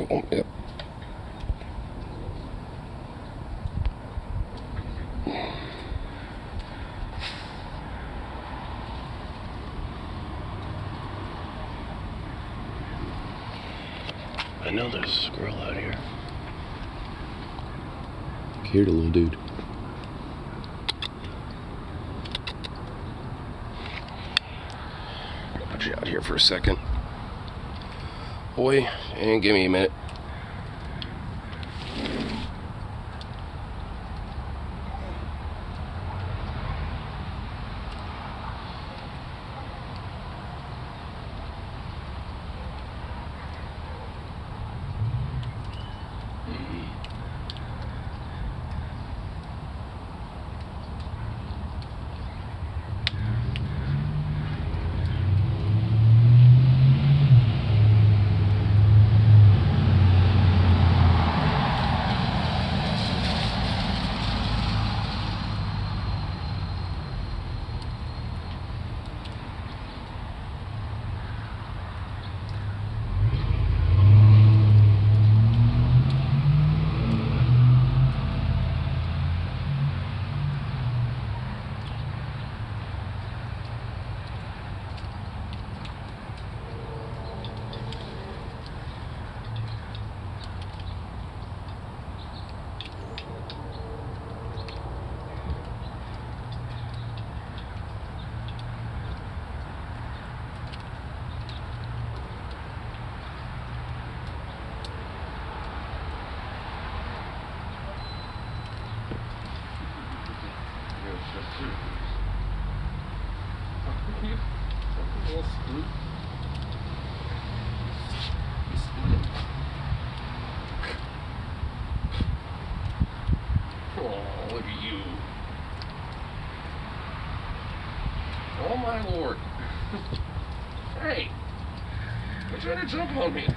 of them, yep. I know there's a squirrel out here. Here, the little dude. I'll put you out here for a second. Boy, and give me a minute. Oh, look at you. Oh my lord. Hey, you're trying to jump on me.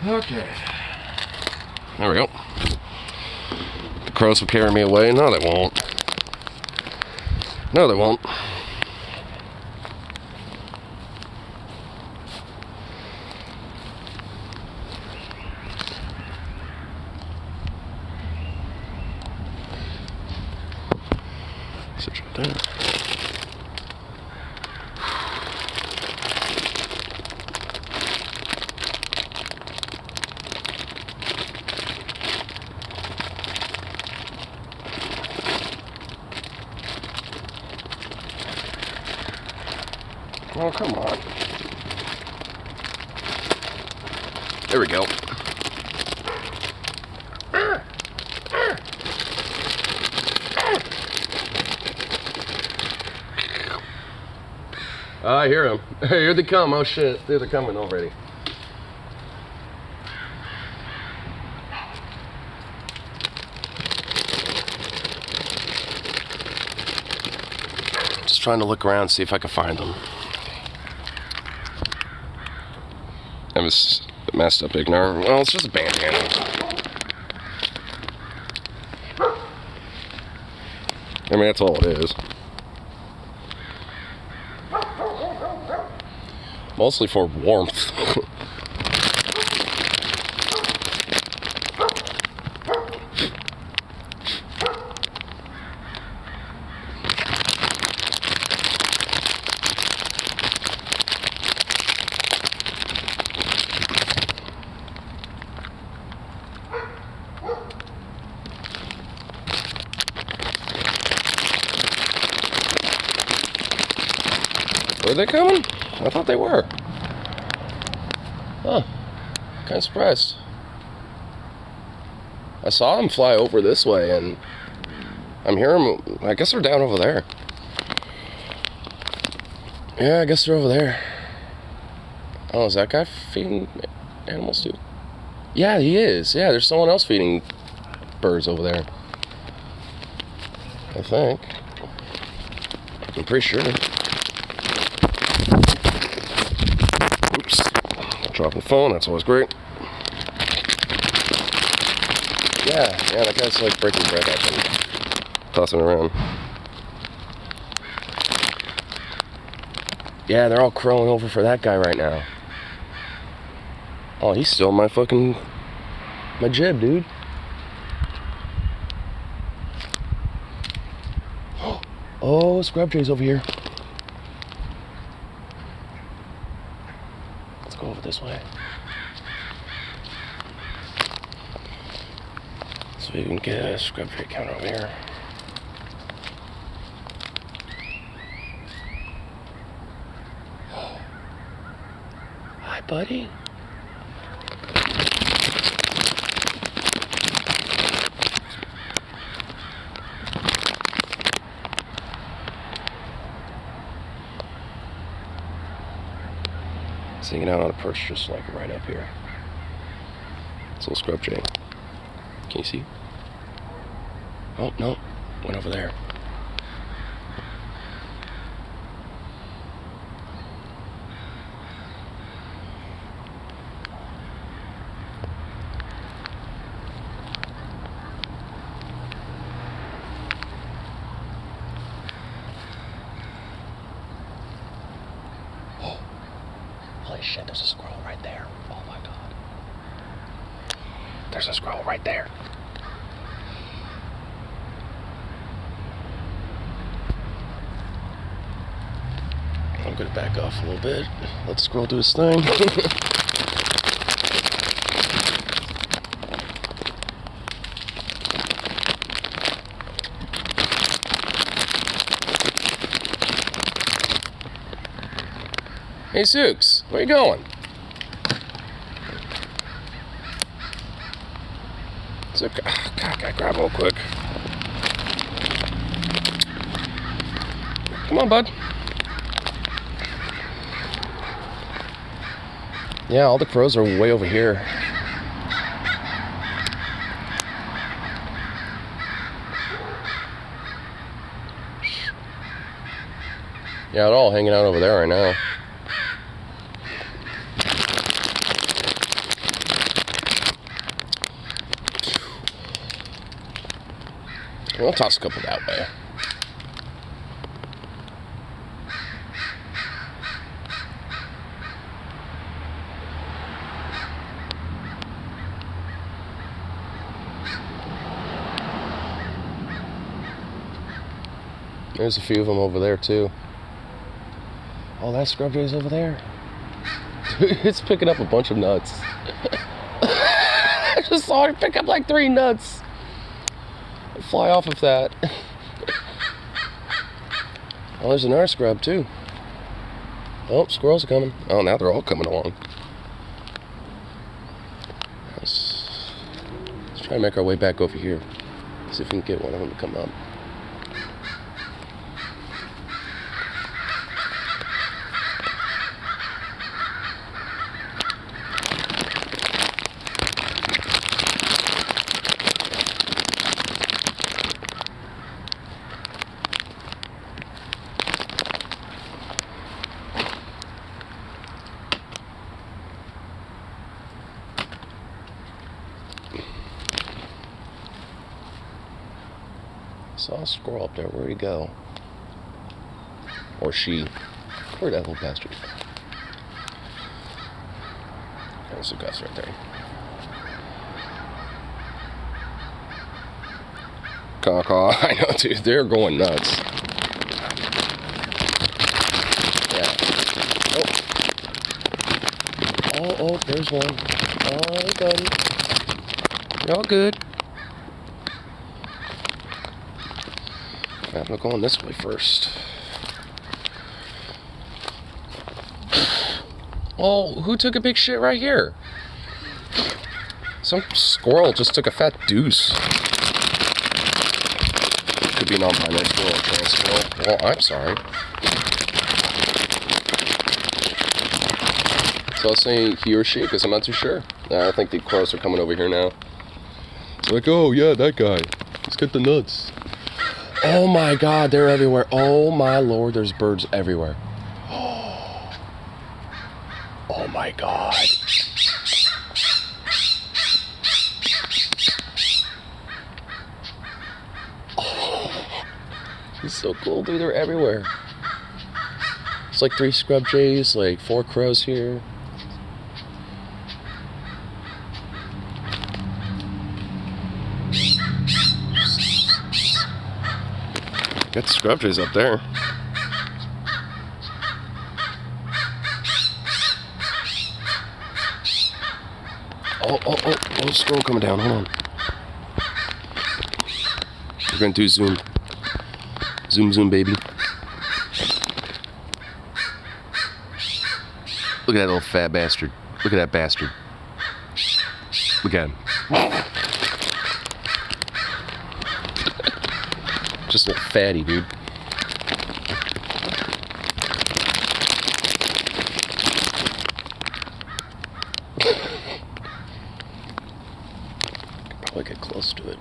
Okay. There we go. The crows will carry me away. No, they won't. No, they won't. Sit right there. Oh, come on. There we go. I hear them. Here they come. Oh shit, they're coming already. Just trying to look around, see if I can find them. I was messed up ignore. Well, it's just a bandana. I mean, that's all it is. Mostly for warmth. Were they coming? I thought they were. Huh. Kind of surprised. I saw them fly over this way, and I'm hearing them. I guess they're down over there. Yeah, I guess they're over there. Oh, is that guy feeding animals too? Yeah, he is. Yeah, there's someone else feeding birds over there. I think. I'm pretty sure. Oops. Dropping the phone, that's always great. Yeah, that guy's like breaking bread up and tossing it around. Yeah, they're all crowing over for that guy right now. Oh, he's still my jib, dude. Oh, Scrub Jay's over here. Let's go over this way. So we can get a Scrub Jay counter over here. Hi, buddy. It's hanging out on a perch just like right up here. It's a little Scrub Jay. Can you see? Oh, no. Went over there. Holy shit, there's a squirrel right there. Oh my god. There's a squirrel right there. I'm gonna back off a little bit. Let the squirrel do his thing. Hey, Sooks, where you going? Sook, God, gotta grab him real quick. Come on, bud. Yeah, all the crows are way over here. Yeah, they're all hanging out over there right now. I'll toss a couple that way. There's a few of them over there too. Oh, that Scrub Jay's over there. It's picking up a bunch of nuts. I just saw it pick up like 3 nuts. Fly off of that. Oh, there's another scrub too. Oh, squirrels are coming. Oh, now they're all coming along. Let's try to make our way back over here. See if we can get one of them to come up. Saw a squirrel up there. Where'd he go? Or she. Where'd that little bastard? There's a Gus right there. Caw-caw. I know, dude. They're going nuts. Yeah. Oh, there's one. Oh, buddy. You're all good. I'm going this way first. Oh, who took a big shit right here? Some squirrel just took a fat deuce. Could be an albino squirrel or trans squirrel. Well, I'm sorry. So I'll say he or she, because I'm not too sure. I think the crows are coming over here now. It's like, oh yeah, that guy. Let's get the nuts. Oh my god, they're everywhere. Oh my lord, there's birds everywhere. Oh my god. Oh, it's so cool, dude. They're everywhere. It's like 3 scrub jays, like 4 crows here. Got the scrub jays up there. Oh, squirrel coming down. Hold on. We're gonna do zoom. Zoom, baby. Look at that little fat bastard. Look at that bastard. Look at him. Just a little fatty, dude. Could probably get close to it.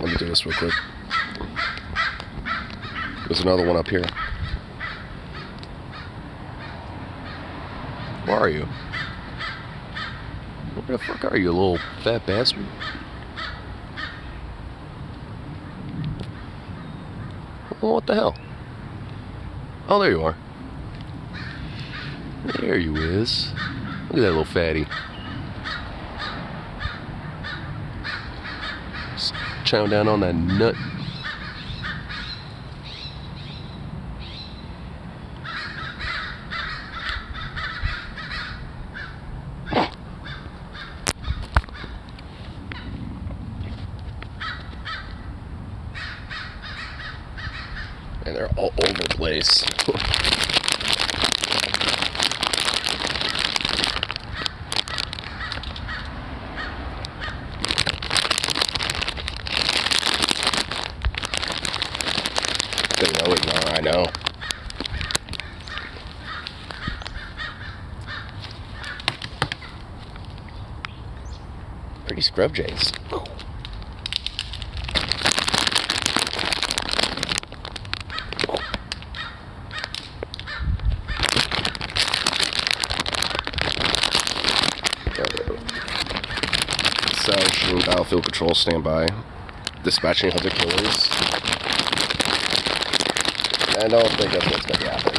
Let me do this real quick. There's another one up here. Where are you? Where the fuck are you, little fat bastard? Well, what the hell? Oh, there you are. There you is. Look at that little fatty. Chowing down on that nut. And they're all over the place. They know it now, I know. Pretty scrub jays. Oh. Establishing battlefield patrol standby. Dispatching hunter killers. I don't think that's what's going to happen.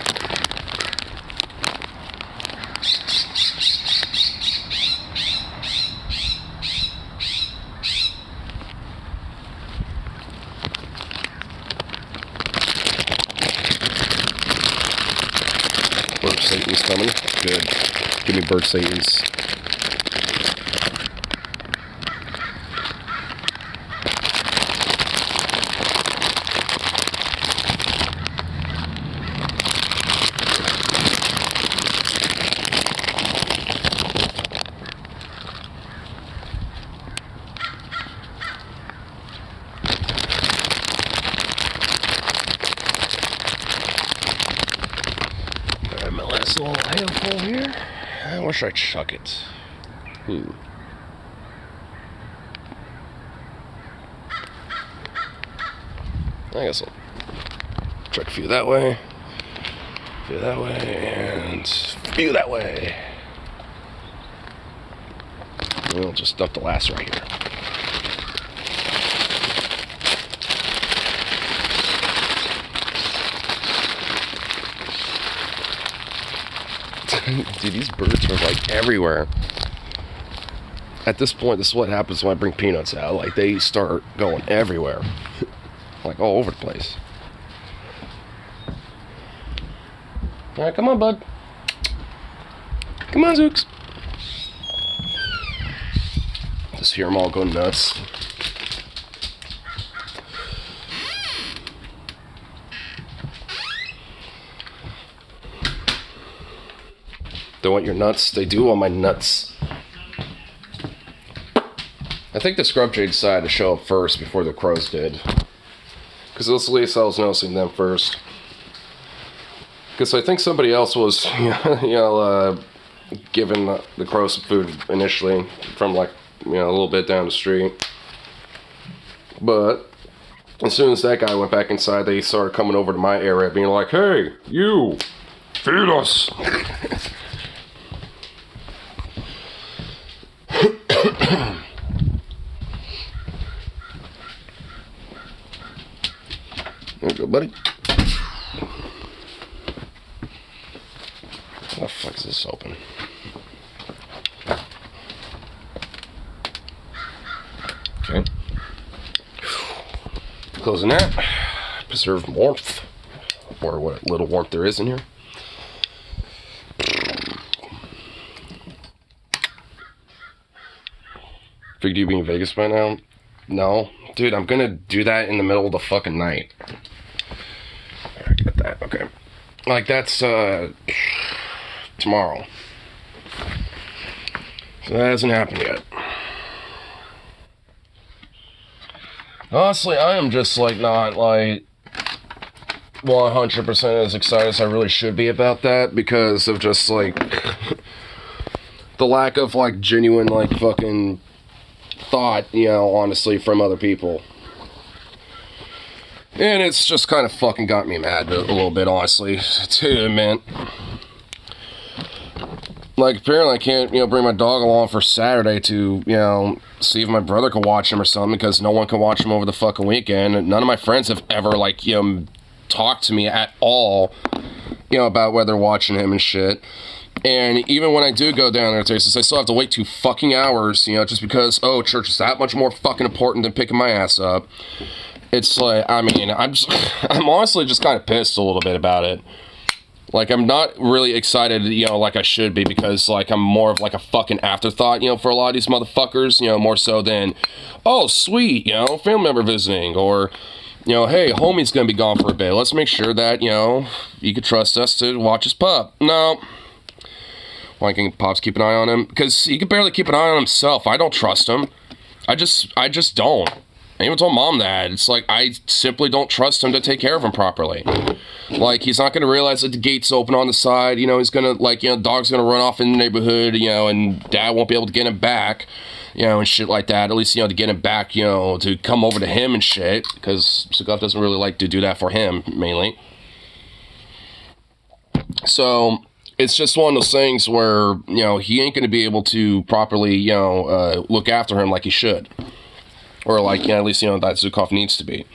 Bird Satan's coming. Good. Give me Bird Satan's. My last little handful here. I wish I'd chuck it. I guess I'll Check a few that way. Few that way, and few that way. We'll just dump the last right here. Dude, these birds are like everywhere. At this point, this is what happens when I bring peanuts out. Like, they start going everywhere. Like, all over the place. Alright, come on, bud. Come on, Zooks. Just hear them all go nuts. They want your nuts? They do want my nuts. I think the scrub jay decided to show up first before the crows did. Because at least I was noticing them first. Because I think somebody else was, giving the crows some food initially from like, a little bit down the street. But as soon as that guy went back inside, they started coming over to my area being like, hey, you, feed us. There you go, buddy. How the fuck is this open? Okay. Closing that. Preserve warmth. Or what little warmth there is in here. Figured you'd be in Vegas by now? No. Dude, I'm gonna do that in the middle of the fucking night. Alright, got that. Okay. Like, that's, tomorrow. So that hasn't happened yet. Honestly, I am just, like, not, like, 100% as excited as I really should be about that because of just, like, the lack of, like, genuine, like, fucking thought, honestly, from other people. And it's just kind of fucking got me mad a little bit, honestly, to admit. Like, apparently I can't, bring my dog along for Saturday to, see if my brother can watch him or something because no one can watch him over the fucking weekend. And none of my friends have ever, like, talked to me at all, about whether watching him and shit. And even when I do go down there to Texas, I still have to wait 2 fucking hours, just because, church is that much more fucking important than picking my ass up. It's like, I'm honestly just kind of pissed a little bit about it. Like, I'm not really excited, like I should be, because, like, I'm more of, like, a fucking afterthought, for a lot of these motherfuckers, more so than, oh, sweet, family member visiting, or, hey, homie's gonna be gone for a bit. Let's make sure that, you can trust us to watch his pup. No. Why can't Pops keep an eye on him? Because he can barely keep an eye on himself. I don't trust him. I just don't. I even told Mom that. It's like, I simply don't trust him to take care of him properly. Like, he's not going to realize that the gate's open on the side. He's going to, like, dog's going to run off in the neighborhood, and Dad won't be able to get him back, and shit like that. At least, to get him back, to come over to him and shit. Because Sukov doesn't really like to do that for him, mainly. So, it's just one of those things where, he ain't going to be able to properly, look after him like he should. Or like, at least, that Zukov needs to be.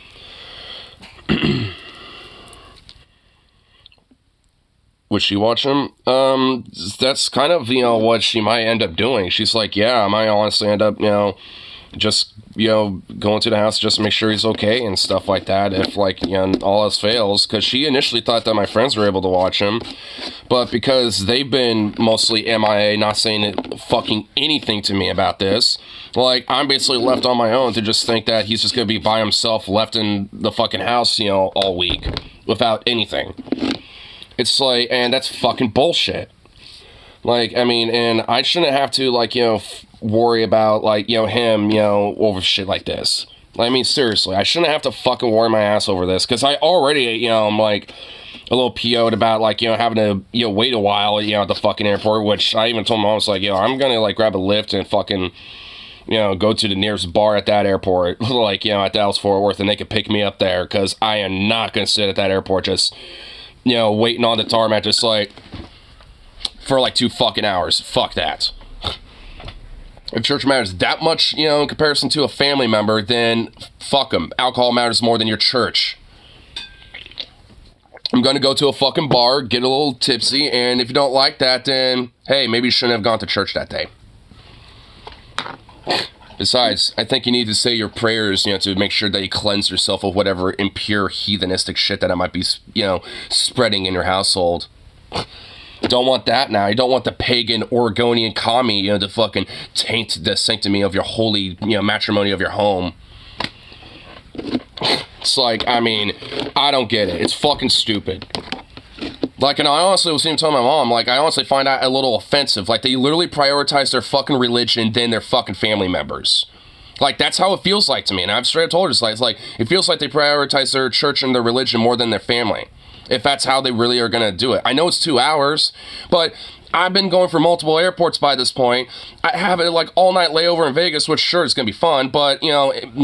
Would she watch him? That's kind of, what she might end up doing. She's like, yeah, I might honestly end up, just, going to the house just to make sure he's okay and stuff like that. If, like, all else fails. Because she initially thought that my friends were able to watch him. But because they've been mostly MIA, not saying fucking anything to me about this, like, I'm basically left on my own to just think that he's just going to be by himself, left in the fucking house, all week. Without anything. It's like, and that's fucking bullshit. Like, I mean, and I shouldn't have to, like, worry about, like, him, over shit like this. I mean, seriously, I shouldn't have to fucking worry my ass over this, because I already, I'm, like, a little PO'd about, like, having to, wait a while, at the fucking airport, which I even told Mom, I was like, I'm gonna, like, grab a lift and fucking, go to the nearest bar at that airport, like, at Dallas Fort Worth, and they could pick me up there, because I am not going to sit at that airport just, waiting on the tarmac, just like, for like 2 fucking hours. Fuck that. If church matters that much, in comparison to a family member, then fuck them. Alcohol matters more than your church. I'm going to go to a fucking bar, get a little tipsy, and if you don't like that, then, hey, maybe you shouldn't have gone to church that day. Besides, I think you need to say your prayers, to make sure that you cleanse yourself of whatever impure heathenistic shit that I might be, spreading in your household. Don't want that now. You don't want the pagan Oregonian commie, to fucking taint the sanctity of your holy, matrimony of your home. It's like, I mean, I don't get it. It's fucking stupid. Like, and I honestly was even telling my mom, like, I honestly find that a little offensive. Like, they literally prioritize their fucking religion than their fucking family members. Like, that's how it feels like to me. And I've straight up told her, it's like, it feels like they prioritize their church and their religion more than their family. If that's how they really are going to do it. I know it's 2 hours, but I've been going for multiple airports by this point. I have it like all night layover in Vegas, which sure is going to be fun, but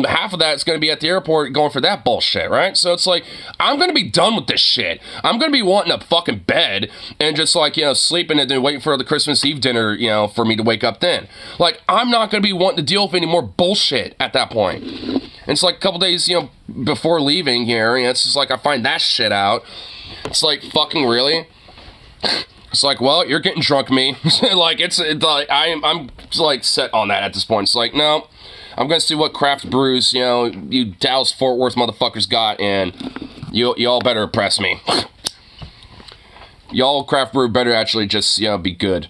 half of that is going to be at the airport going for that bullshit, right? So it's like, I'm going to be done with this shit. I'm going to be wanting a fucking bed and just like, sleeping and then waiting for the Christmas Eve dinner, for me to wake up then. Like, I'm not going to be wanting to deal with any more bullshit at that point. And it's like a couple days, before leaving here, it's just like I find that shit out. It's like, fucking really? It's like, well, you're getting drunk, me. Like, it's like, I'm like set on that at this point. It's like, no, I'm gonna see what craft brews, you Dallas Fort Worth motherfuckers got, and y'all better impress me. Y'all craft brew better actually just, be good.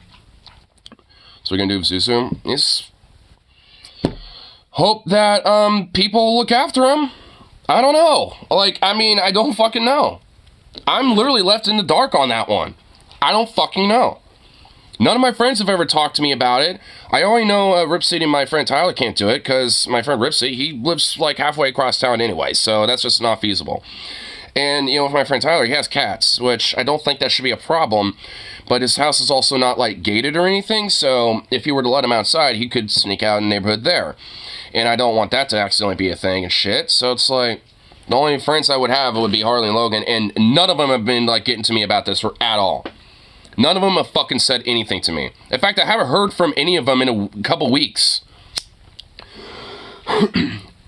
So we're gonna do Zuzu. Yes. Hope that, people look after him. I don't know. Like, I mean, I don't fucking know. I'm literally left in the dark on that one. I don't fucking know. None of my friends have ever talked to me about it. I only know Ripsy and my friend Tyler can't do it because my friend Ripsy, he lives like halfway across town anyway, so that's just not feasible. And, with my friend Tyler, he has cats, which I don't think that should be a problem, but his house is also not, like, gated or anything, so if you were to let him outside, he could sneak out in the neighborhood there. And I don't want that to accidentally be a thing and shit, so it's like, the only friends I would have would be Harley and Logan, and none of them have been, like, getting to me about this at all. None of them have fucking said anything to me. In fact, I haven't heard from any of them in a couple weeks.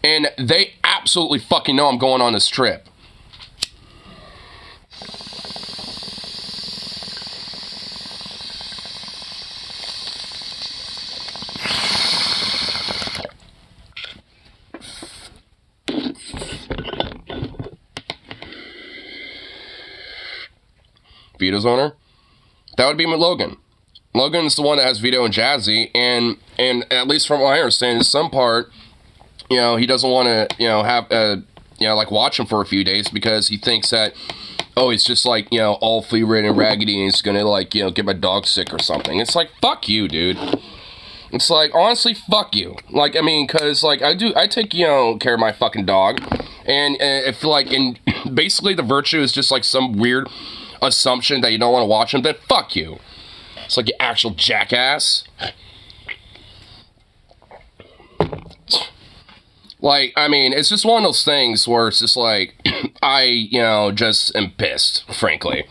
And they absolutely fucking know I'm going on this trip. Vito's owner? That would be Logan. Logan's the one that has Vito and Jazzy, and at least from what I understand, in some part, he doesn't want to, have, like watch him for a few days because he thinks that, oh, he's just like, all flea-ridden and raggedy and he's gonna like, get my dog sick or something. It's like, fuck you, dude. It's like, honestly, fuck you. Like, I mean, cause like, I take, care of my fucking dog, and if like, and basically the virtue is just like some weird assumption that you don't want to watch him, then fuck you. It's like, you actual jackass. Like, I mean, it's just one of those things where it's just like, I, just am pissed, frankly.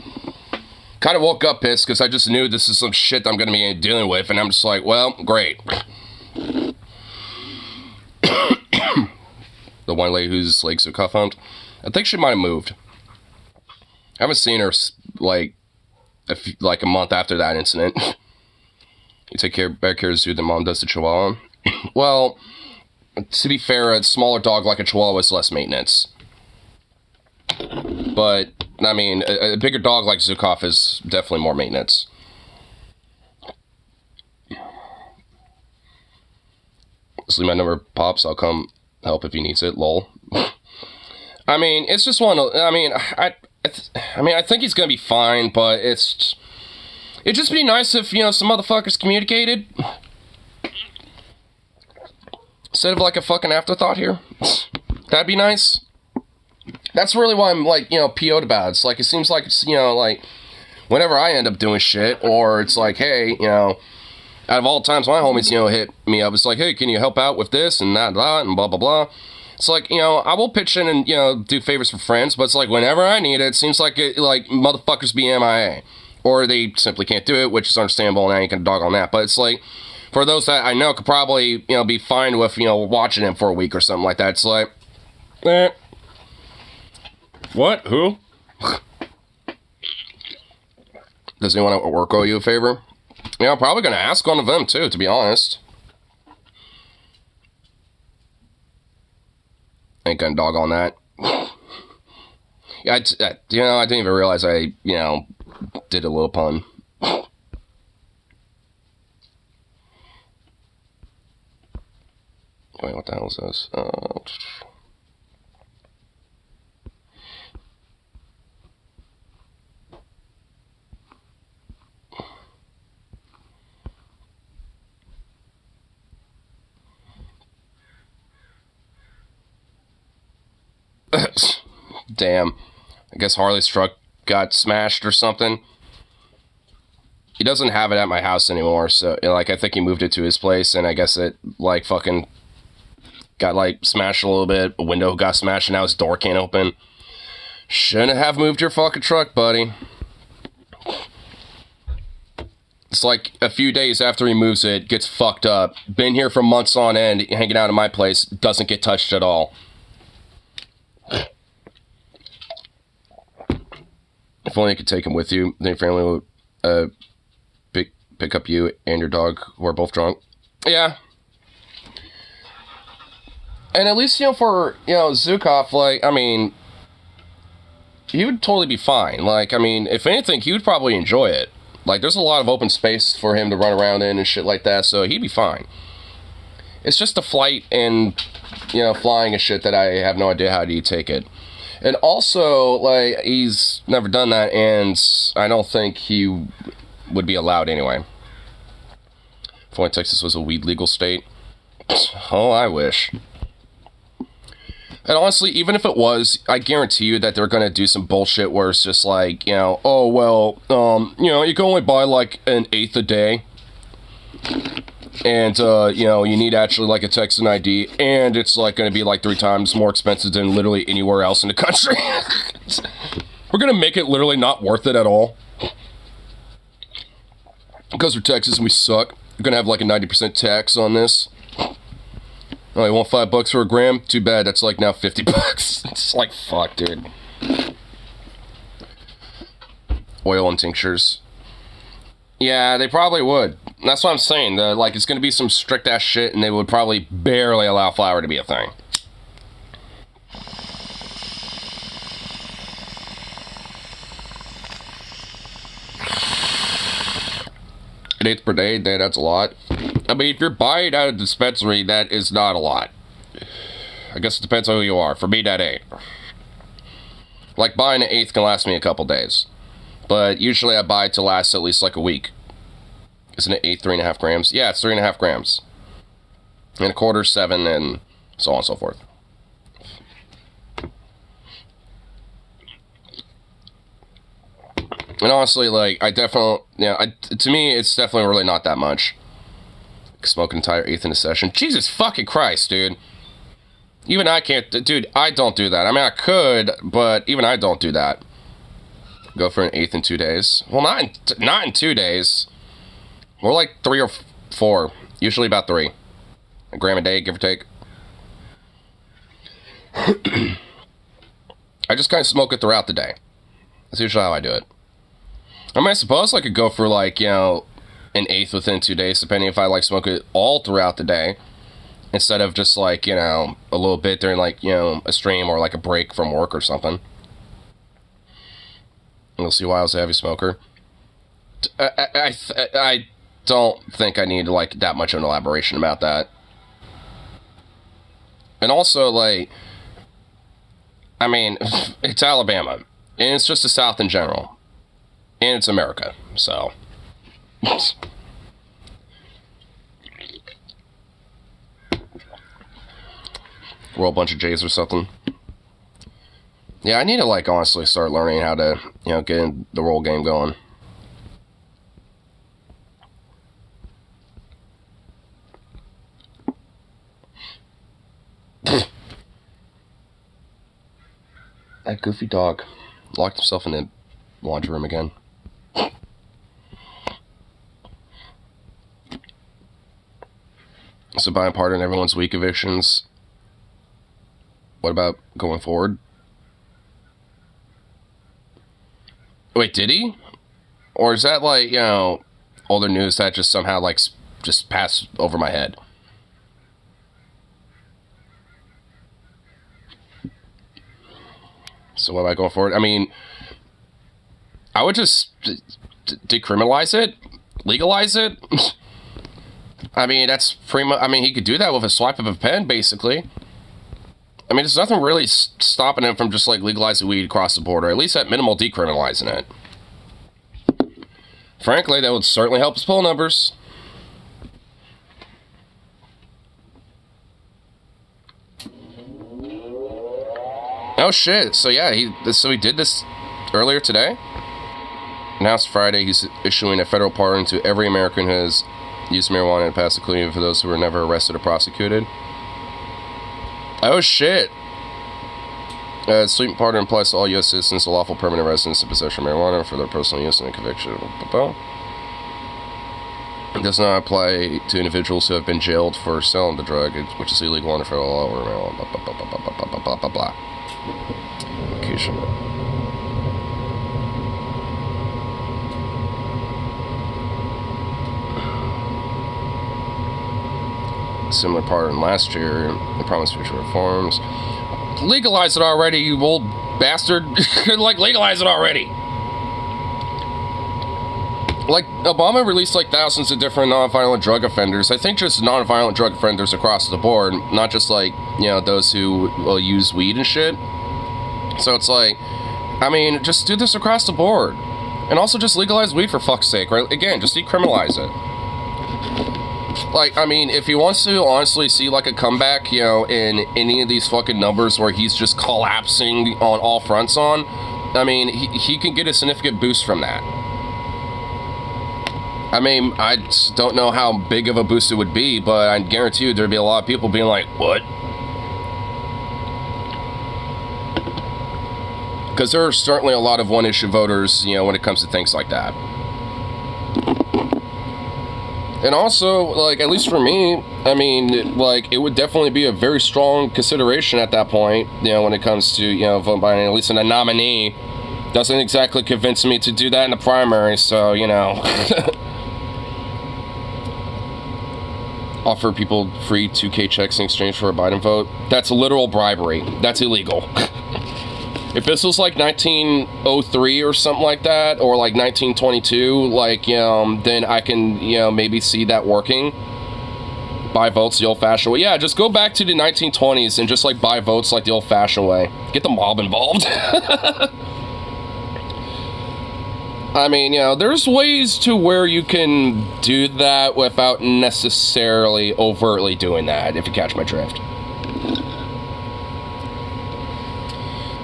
Kind of woke up pissed because I just knew this is some shit that I'm going to be dealing with, and I'm just like, well, great. The one lady who's like so cuff humped, I think she might have moved. I haven't seen her like a month after that incident. You take better care of Zoo than mom does the Chihuahua. Well, to be fair, a smaller dog like a Chihuahua is less maintenance. But, I mean, a bigger dog like Zukov is definitely more maintenance. Just leave my number, Pops. I'll come help if he needs it. Lol. I mean, it's just one. I mean, I think he's gonna be fine, but it'd just be nice if some motherfuckers communicated instead of like a fucking afterthought here. That'd be nice. That's really why I'm like PO'd about it. It's like, it seems like it's like whenever I end up doing shit, or it's like, hey, Out of all times, my homies, hit me up. It's like, hey, can you help out with this and that and blah, blah, blah. It's like, I will pitch in and, do favors for friends, but it's like, whenever I need it, it seems like, motherfuckers be MIA. Or they simply can't do it, which is understandable, and I ain't gonna dog on that. But it's like, for those that I know could probably, be fine with, watching him for a week or something like that. It's like, What? Who? Does anyone at work owe you a favor? I'm probably gonna ask one of them, too, to be honest. Ain't gonna dog on that. Yeah, I didn't even realize I, did a little pun. Wait, what the hell is this? Damn. I guess Harley's truck got smashed or something. He doesn't have it at my house anymore, so, I think he moved it to his place, and I guess it, fucking got, smashed a little bit. A window got smashed, and now his door can't open. Shouldn't have moved your fucking truck, buddy. It's like a few days after he moves it, gets fucked up. Been here for months on end, hanging out at my place, doesn't get touched at all. If only you could take him with you, then your family would pick up you and your dog who are both drunk. Yeah. And at least, for, Zukov, he would totally be fine. If anything, he would probably enjoy it. There's a lot of open space for him to run around in and shit like that, so he'd be fine. It's just the flight and, flying and shit that I have no idea how do you take it. And also, he's never done that, and I don't think he would be allowed anyway. If only Texas was a weed legal state. Oh, I wish. And honestly, even if it was, I guarantee you that they're going to do some bullshit where it's just oh, well, you can only buy, an eighth a day. And, you need actually, a Texan ID, and it's, going to be, 3 times more expensive than literally anywhere else in the country. We're going to make it literally not worth it at all. Because we're Texas and we suck. We're going to have, a 90% tax on this. Oh, you want $5 for a gram? Too bad, that's, now $50. It's fuck, dude. Oil and tinctures. Yeah, they probably would. That's what I'm saying. It's going to be some strict-ass shit, and they would probably barely allow flour to be a thing. An eighth per day, that's a lot. If you're buying out of a dispensary, that is not a lot. I guess it depends on who you are. For me, that ain't. Buying an eighth can last me a couple days. But usually I buy it to last at least a week. Isn't it 3.5 grams? Yeah, it's 3.5 grams. And a quarter, 7, and so on and so forth. And honestly, I definitely, to me, it's definitely really not that much. Smoke an entire eighth in a session. Jesus fucking Christ, dude. Even I can't, dude, I don't do that. I could, but even I don't do that. Go for an eighth in 2 days. Well, not in 2 days. More 3 or 4. Usually about 3. A gram a day, give or take. I just kind of smoke it throughout the day. That's usually how I do it. I suppose I could go for an eighth within 2 days, depending if I smoke it all throughout the day. Instead of just a little bit during a stream or a break from work or something. You'll see why I was a heavy smoker. I don't think I need that much of an elaboration about that. And also it's Alabama, and it's just the South in general, and it's America, so. Roll a bunch of J's or something. Yeah, I need to honestly start learning how to, get in the roll game going. That goofy dog locked himself in the laundry room again. So buying part in everyone's week evictions. What about going forward? Wait, did he? Or is that like, you know, older news that just somehow like just passed over my head? So what am I going forward? I mean, I would just decriminalize it, legalize it. I mean, that's pretty much, I mean, he could do that with a swipe of a pen, basically. I mean, there's nothing really stopping him from just like legalizing weed across the border, at least at minimal decriminalizing it. Frankly, that would certainly help his poll numbers. Oh shit! So yeah, he did this earlier today. Announced Friday, he's issuing a federal pardon to every American who has used marijuana and passed the clean for those who were never arrested or prosecuted. Oh shit! Sweet pardon applies to all U.S. citizens, lawful permanent residents in possession of marijuana for their personal use and conviction. It does not apply to individuals who have been jailed for selling the drug, which is illegal under federal law or marijuana. Blah, blah, blah, blah, blah, blah, blah, blah, blah. Similar pardon last year. They promised future reforms. Legalize it already, you old bastard. Like, legalize it already. Like, Obama released, like, thousands of different non-violent drug offenders. I think just non-violent drug offenders across the board, not just, like, you know, those who will use weed and shit. So it's like, I mean, just do this across the board. And also just legalize weed for fuck's sake, right? Again, just decriminalize it. Like, I mean, if he wants to honestly see, like, a comeback, you know, in any of these fucking numbers where he's just collapsing on all fronts on, I mean, he can get a significant boost from that. I mean, I just don't know how big of a boost it would be, but I guarantee you there'd be a lot of people being like, what? Because there are certainly a lot of one-issue voters, you know, when it comes to things like that. And also, like, at least for me, I mean, like, it would definitely be a very strong consideration at that point, you know, when it comes to, you know, vote buying at least in a nominee. Doesn't exactly convince me to do that in the primary, so, you know. Offer people free 2K checks in exchange for a Biden vote. That's literal bribery. That's illegal. If this was like 1903 or something like that, or like 1922, like, you know, then I can, you know, maybe see that working. Buy votes the old-fashioned way. Yeah, just go back to the 1920s and just, like, buy votes like the old-fashioned way. Get the mob involved. I mean, you know, there's ways to where you can do that without necessarily overtly doing that, if you catch my drift.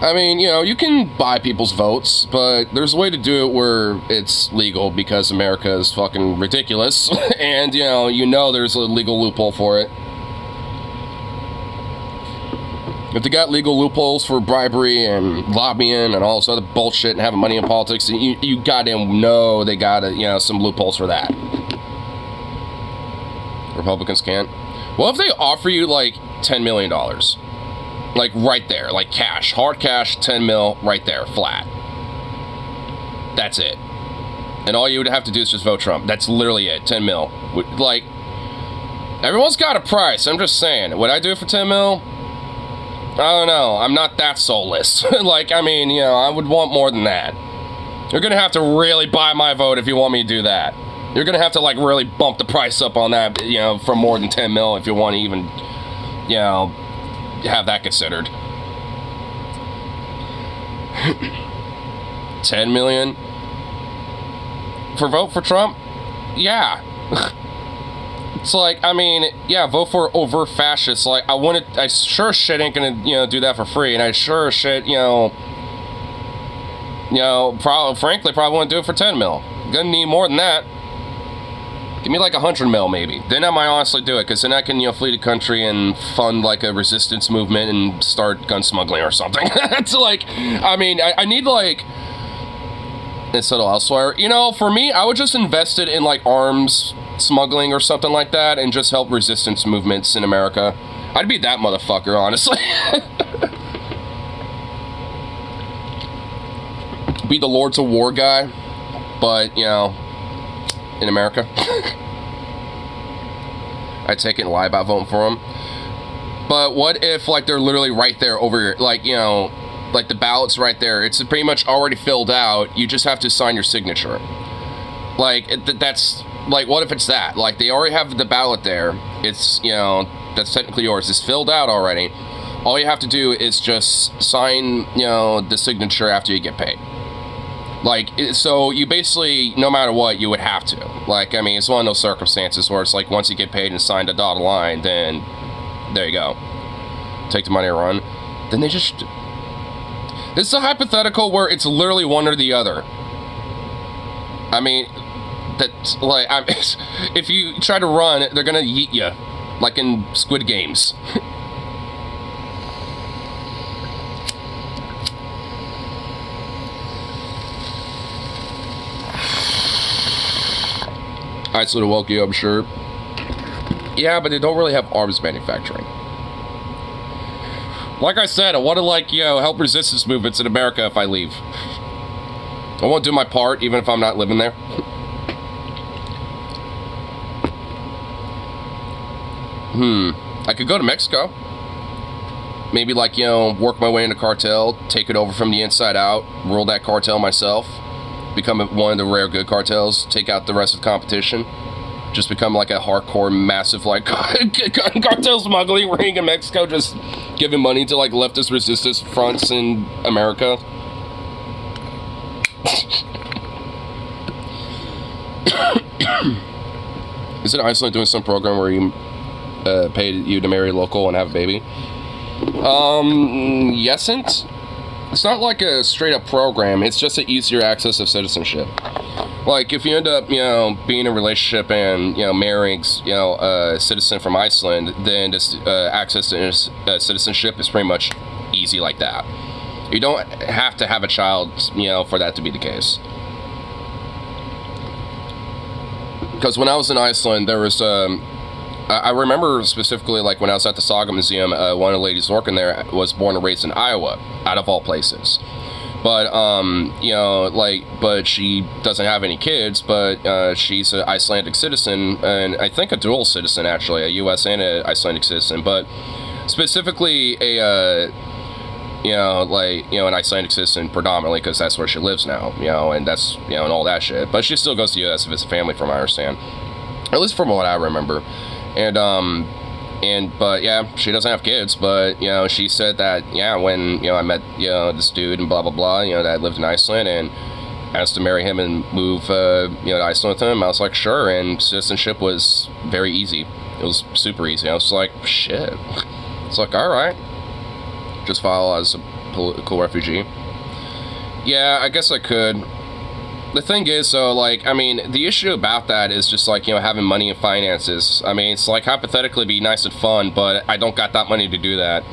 I mean, you know, you can buy people's votes, but there's a way to do it where it's legal because America is fucking ridiculous, and, you know there's a legal loophole for it. If they got legal loopholes for bribery and lobbying and all this other bullshit and having money in politics, you goddamn know they got, you know, some loopholes for that. Republicans can't. What if they offer you, like, $10 million? Like, right there, like cash, hard cash, 10 mil, right there, flat. That's it. And all you would have to do is just vote Trump. That's literally it, 10 mil. Like, everyone's got a price, I'm just saying. Would I do it for 10 mil? I don't know, I'm not that soulless. Like, I mean, you know, I would want more than that. You're gonna have to really buy my vote if you want me to do that. You're gonna have to, like, really bump the price up on that, you know, for more than 10 mil if you want to even, you know, have that considered. 10 million for vote for Trump? Yeah. It's like, I mean, yeah, vote for overt fascists. Like, I sure as shit ain't gonna, you know, do that for free, and I sure as shit, frankly, probably wouldn't do it for 10 mil. Gonna need more than that. Give me like 100 mil, maybe. Then I might honestly do it, because then I can, flee the country and fund like a resistance movement and start gun smuggling or something. It's like, I mean, I need like, instead of elsewhere, for me, I would just invest it in like arms smuggling or something like that, and just help resistance movements in America. I'd be that motherfucker, honestly. Be the Lords of War guy, but in America. I'd take it and lie about voting for them. But what if like they're literally right there over here, like like the ballot's right there, it's pretty much already filled out, you just have to sign your signature. Like that's like, what if it's that, like they already have the ballot there, it's that's technically yours, it's filled out already, all you have to do is just sign the signature after you get paid. Like, so you basically, no matter what, you would have to. Like, I mean, it's one of those circumstances where it's like, once you get paid and signed a dotted line, then there you go. Take the money and run. Then they just... This is a hypothetical where it's literally one or the other. I mean, that's like, if you try to run, they're gonna yeet you. Like in Squid Games. I sort of woke you up, sure. Yeah, but they don't really have arms manufacturing. Like I said, I want to, like, help resistance movements in America if I leave. I won't do my part, even if I'm not living there. I could go to Mexico. Maybe, like, work my way into cartel, take it over from the inside out, rule that cartel myself. Become one of the rare good cartels, take out the rest of the competition, just become like a hardcore, massive, like, cartel smuggling ring in Mexico, just giving money to, like, leftist resistance fronts in America. Isn't Iceland doing some program where you pay you to marry local and have a baby? Yesn't. It's not like a straight-up program, it's just an easier access of citizenship. Like, if you end up, being in a relationship and, marrying, a citizen from Iceland, then this access to citizenship is pretty much easy like that. You don't have to have a child, for that to be the case. Because when I was in Iceland, there was, I remember specifically, like, when I was at the Saga Museum, one of the ladies working there was born and raised in Iowa, out of all places. But, but she doesn't have any kids, but she's an Icelandic citizen, and I think a dual citizen, actually, a U.S. and an Icelandic citizen, but specifically an Icelandic citizen predominantly, because that's where she lives now, and that's, and all that shit. But she still goes to the U.S. to visit family, from what I understand. At least from what I remember. But yeah, she doesn't have kids, but, she said that, when, I met, this dude and blah, blah, blah, that lived in Iceland and asked to marry him and move, to Iceland with him. I was like, sure, and citizenship was very easy. It was super easy. I was like, shit. It's like, alright. Just file as a political refugee. Yeah, I guess I could. The thing is, so, like, I mean, the issue about that is just, like, having money and finances. I mean, it's, like, hypothetically be nice and fun, but I don't got that money to do that.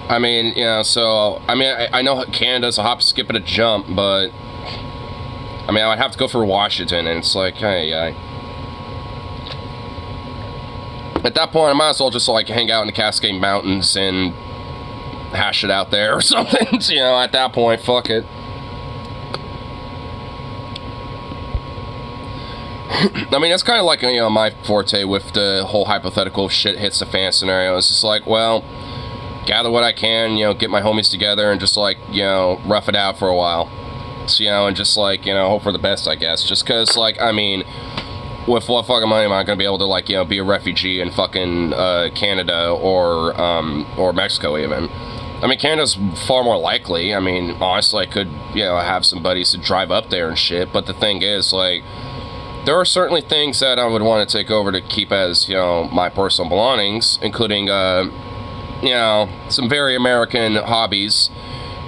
I mean, so, I mean, I know Canada's a hop, skip, and a jump, but, I mean, I would have to go for Washington, and it's like, hey, at that point, I might as well just, like, hang out in the Cascade Mountains and hash it out there or something. At that point, fuck it. I mean, that's kind of like, my forte with the whole hypothetical shit hits the fan scenario. It's just like, well, gather what I can, get my homies together and just, like, rough it out for a while. So, and just, like, hope for the best, I guess. Just because, like, I mean, with what fucking money am I going to be able to, like, be a refugee in fucking Canada or Mexico even? I mean, Canada's far more likely. I mean, honestly, I could, have some buddies to drive up there and shit. But the thing is, like, there are certainly things that I would want to take over to keep as, my personal belongings, including, some very American hobbies.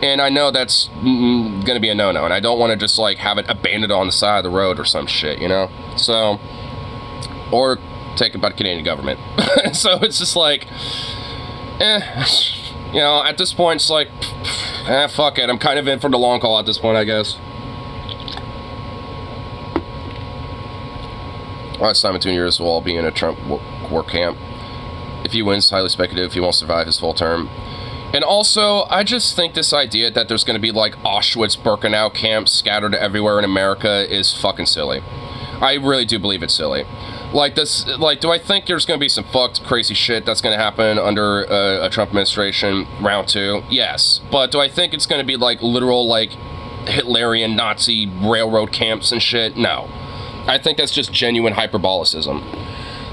And I know that's going to be a no-no, and I don't want to just, like, have it abandoned on the side of the road or some shit, So, or taken by the Canadian government. So it's just like, you know, at this point, it's like, fuck it. I'm kind of in for the long haul at this point, I guess. Last time in 2 years, will all be in a Trump war camp. If he wins, highly speculative, he won't survive his full term. And also, I just think this idea that there's going to be, like, Auschwitz-Birkenau camps scattered everywhere in America is fucking silly. I really do believe it's silly. Like, this, like, do I think there's going to be some fucked, crazy shit that's going to happen under a Trump administration, round 2? Yes. But do I think it's going to be, like, literal, like, Hitlerian Nazi railroad camps and shit? No. I think that's just genuine hyperbolicism.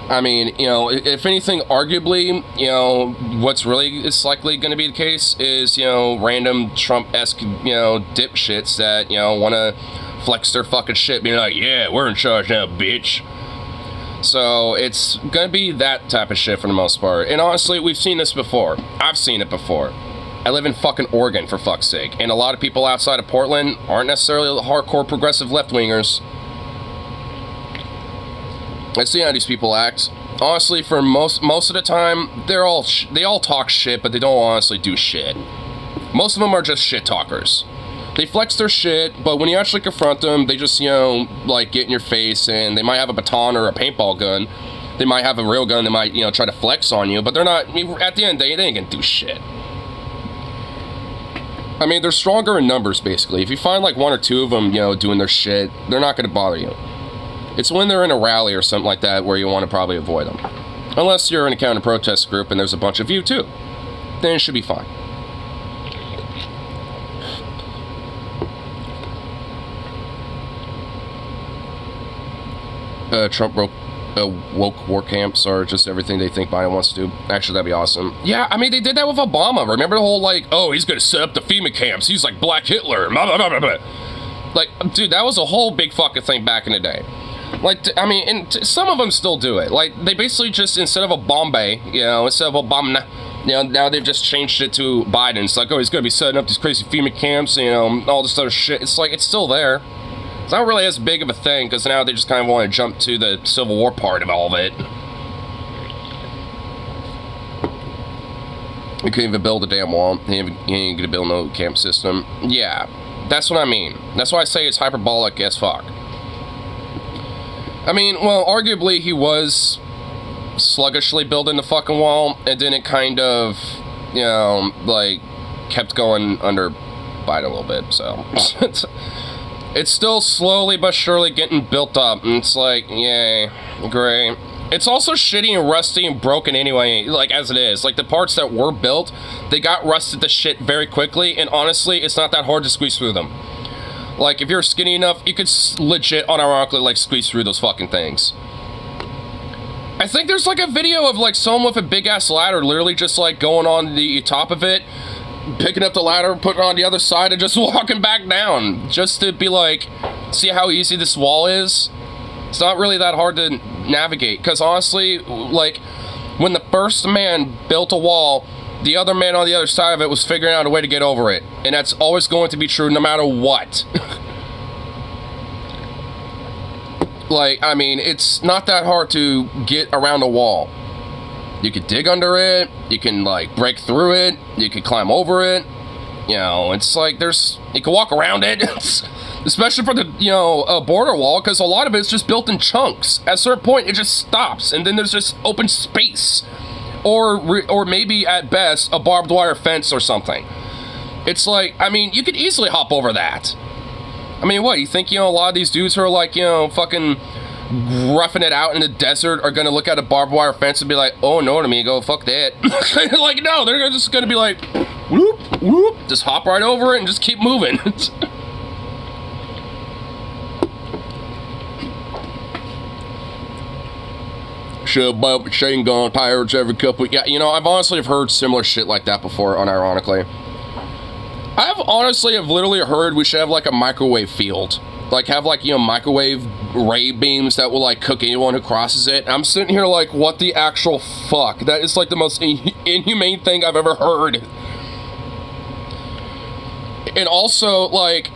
I mean, you know, if anything, arguably, you know, what's really is likely going to be the case is, you know, random Trump-esque, you know, dipshits that, you know, want to flex their fucking shit, being like, yeah, we're in charge now, bitch. So it's going to be that type of shit for the most part. And honestly, we've seen this before. I've seen it before. I live in fucking Oregon, for fuck's sake. And a lot of people outside of Portland aren't necessarily hardcore progressive left-wingers. I see how these people act. Honestly, for most of the time, they all talk shit, but they don't honestly do shit. Most of them are just shit talkers. They flex their shit, but when you actually confront them, they just, you know, like, get in your face, and they might have a baton or a paintball gun. They might have a real gun. They might, you know, try to flex on you, but they're not, at the end of the day, they ain't gonna do shit. I mean, they're stronger in numbers, basically. If you find, like, 1 or 2 of them, you know, doing their shit, they're not gonna bother you. It's when they're in a rally or something like that where you want to probably avoid them. Unless you're in a counter-protest group and there's a bunch of you, too. Then it should be fine. Trump woke war camps are just everything they think Biden wants to do. Actually, that'd be awesome. Yeah, I mean, they did that with Obama. Remember the whole, like, oh, he's going to set up the FEMA camps. He's like Black Hitler. Blah, blah, blah, blah. Like, dude, that was a whole big fucking thing back in the day. Like, I mean, and some of them still do it. Like, they basically just, instead of a Bombay, you know, instead of Obama, you know, now they've just changed it to Biden. It's like, oh, he's going to be setting up these crazy FEMA camps, you know, all this other shit. It's like, it's still there. It's not really as big of a thing, because now they just kind of want to jump to the Civil War part of all of it. You couldn't even build a damn wall. You ain't going to build no camp system. Yeah, that's what I mean. That's why I say it's hyperbolic as fuck. I mean, well, arguably he was sluggishly building the fucking wall, and then it kind of, you know, like, kept going under Biden a little bit, so. It's still slowly but surely getting built up, and it's like, yay, great. It's also shitty and rusty and broken anyway, like, as it is. Like, the parts that were built, they got rusted to shit very quickly, and honestly, it's not that hard to squeeze through them. Like, if you're skinny enough, you could legit, unironically, like, squeeze through those fucking things. I think there's, like, a video of, like, someone with a big-ass ladder literally just, like, going on the top of it, picking up the ladder, putting it on the other side, and just walking back down. Just to be like, see how easy this wall is? It's not really that hard to navigate. Because, honestly, like, when the first man built a wall, the other man on the other side of it was figuring out a way to get over it. And that's always going to be true no matter what. Like, I mean, it's not that hard to get around a wall. You can dig under it, you can, like, break through it, you can climb over it. You know, it's like you can walk around it. Especially for the, you know, border wall, because a lot of it's just built in chunks. At a certain point, it just stops, and then there's just open space. Or maybe, at best, a barbed wire fence or something. It's like, I mean, you could easily hop over that. I mean, what, you think, you know, a lot of these dudes who are, like, you know, fucking roughing it out in the desert are gonna look at a barbed wire fence and be like, oh, no, amigo, fuck that. Like, no, they're just gonna be like, whoop, whoop, just hop right over it and just keep moving. Shove up machine gun tires every couple. Yeah, you know, I've honestly heard similar shit like that before, unironically. I've literally heard we should have, like, a microwave field. Like, have, like, you know, microwave ray beams that will, like, cook anyone who crosses it. I'm sitting here like, what the actual fuck? That is, like, the most inhumane thing I've ever heard. And also, like,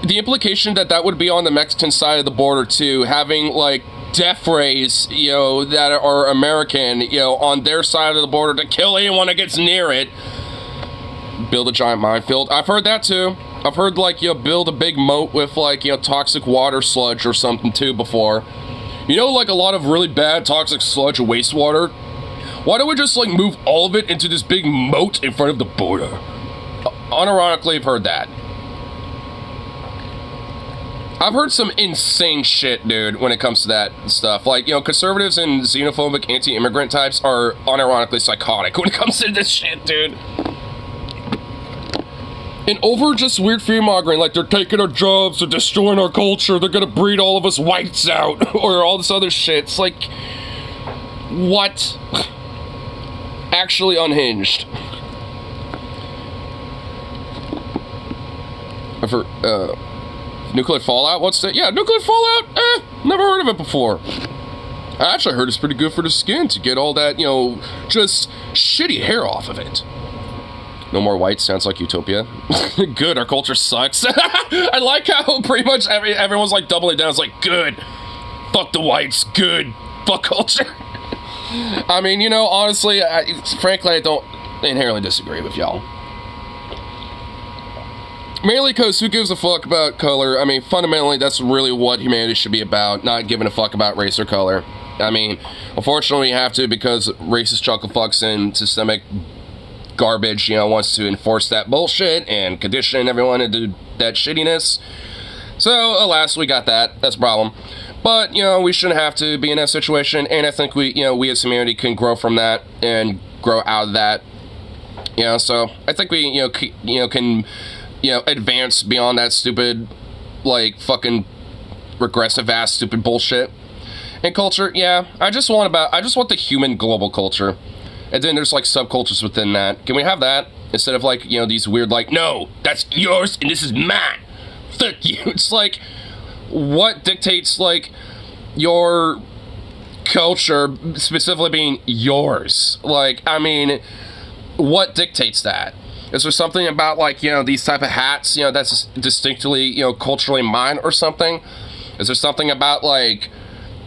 the implication that would be on the Mexican side of the border, too, having, like, death rays, you know, that are American, you know, on their side of the border to kill anyone that gets near it. Build a giant minefield. I've heard that too. I've heard, like, you know, build a big moat with, like, you know, toxic water sludge or something too before. You know, like, a lot of really bad toxic sludge or wastewater? Why don't we just, like, move all of it into this big moat in front of the border? Unironically, I've heard that. I've heard some insane shit, dude, when it comes to that stuff. Like, you know, conservatives and xenophobic anti-immigrant types are unironically psychotic when it comes to this shit, dude. And over just weird fear-mongering, like, they're taking our jobs, they're destroying our culture, they're gonna breed all of us whites out, or all this other shit. It's like, what? Actually unhinged. I've heard, nuclear fallout? What's that? Yeah, nuclear fallout? Never heard of it before. I actually heard it's pretty good for the skin to get all that, you know, just shitty hair off of it. No more whites sounds like utopia. Good, our culture sucks. I like how pretty much everyone's like doubling down. It's like, good. Fuck the whites. Good. Fuck culture. I mean, you know, honestly, frankly, I don't inherently disagree with y'all. Mainly because who gives a fuck about color? I mean, fundamentally, that's really what humanity should be about, not giving a fuck about race or color. I mean, unfortunately, you have to because racist chuckle fucks and systemic garbage, you know, wants to enforce that bullshit and condition everyone to do that shittiness. So, alas, we got that. That's a problem. But, you know, we shouldn't have to be in that situation, and I think we, you know, we as humanity can grow from that and grow out of that. You know, so I think we, can, you know, advance beyond that stupid, like, fucking regressive-ass stupid bullshit. And culture, yeah, I just want the human global culture. And then there's, like, subcultures within that. Can we have that? Instead of, like, you know, these weird, like, no, that's yours and this is mine. Fuck you. It's like, what dictates, like, your culture specifically being yours? Like, I mean, what dictates that? Is there something about, like, you know, these type of hats, you know, that's distinctly, you know, culturally mine or something? Is there something about, like,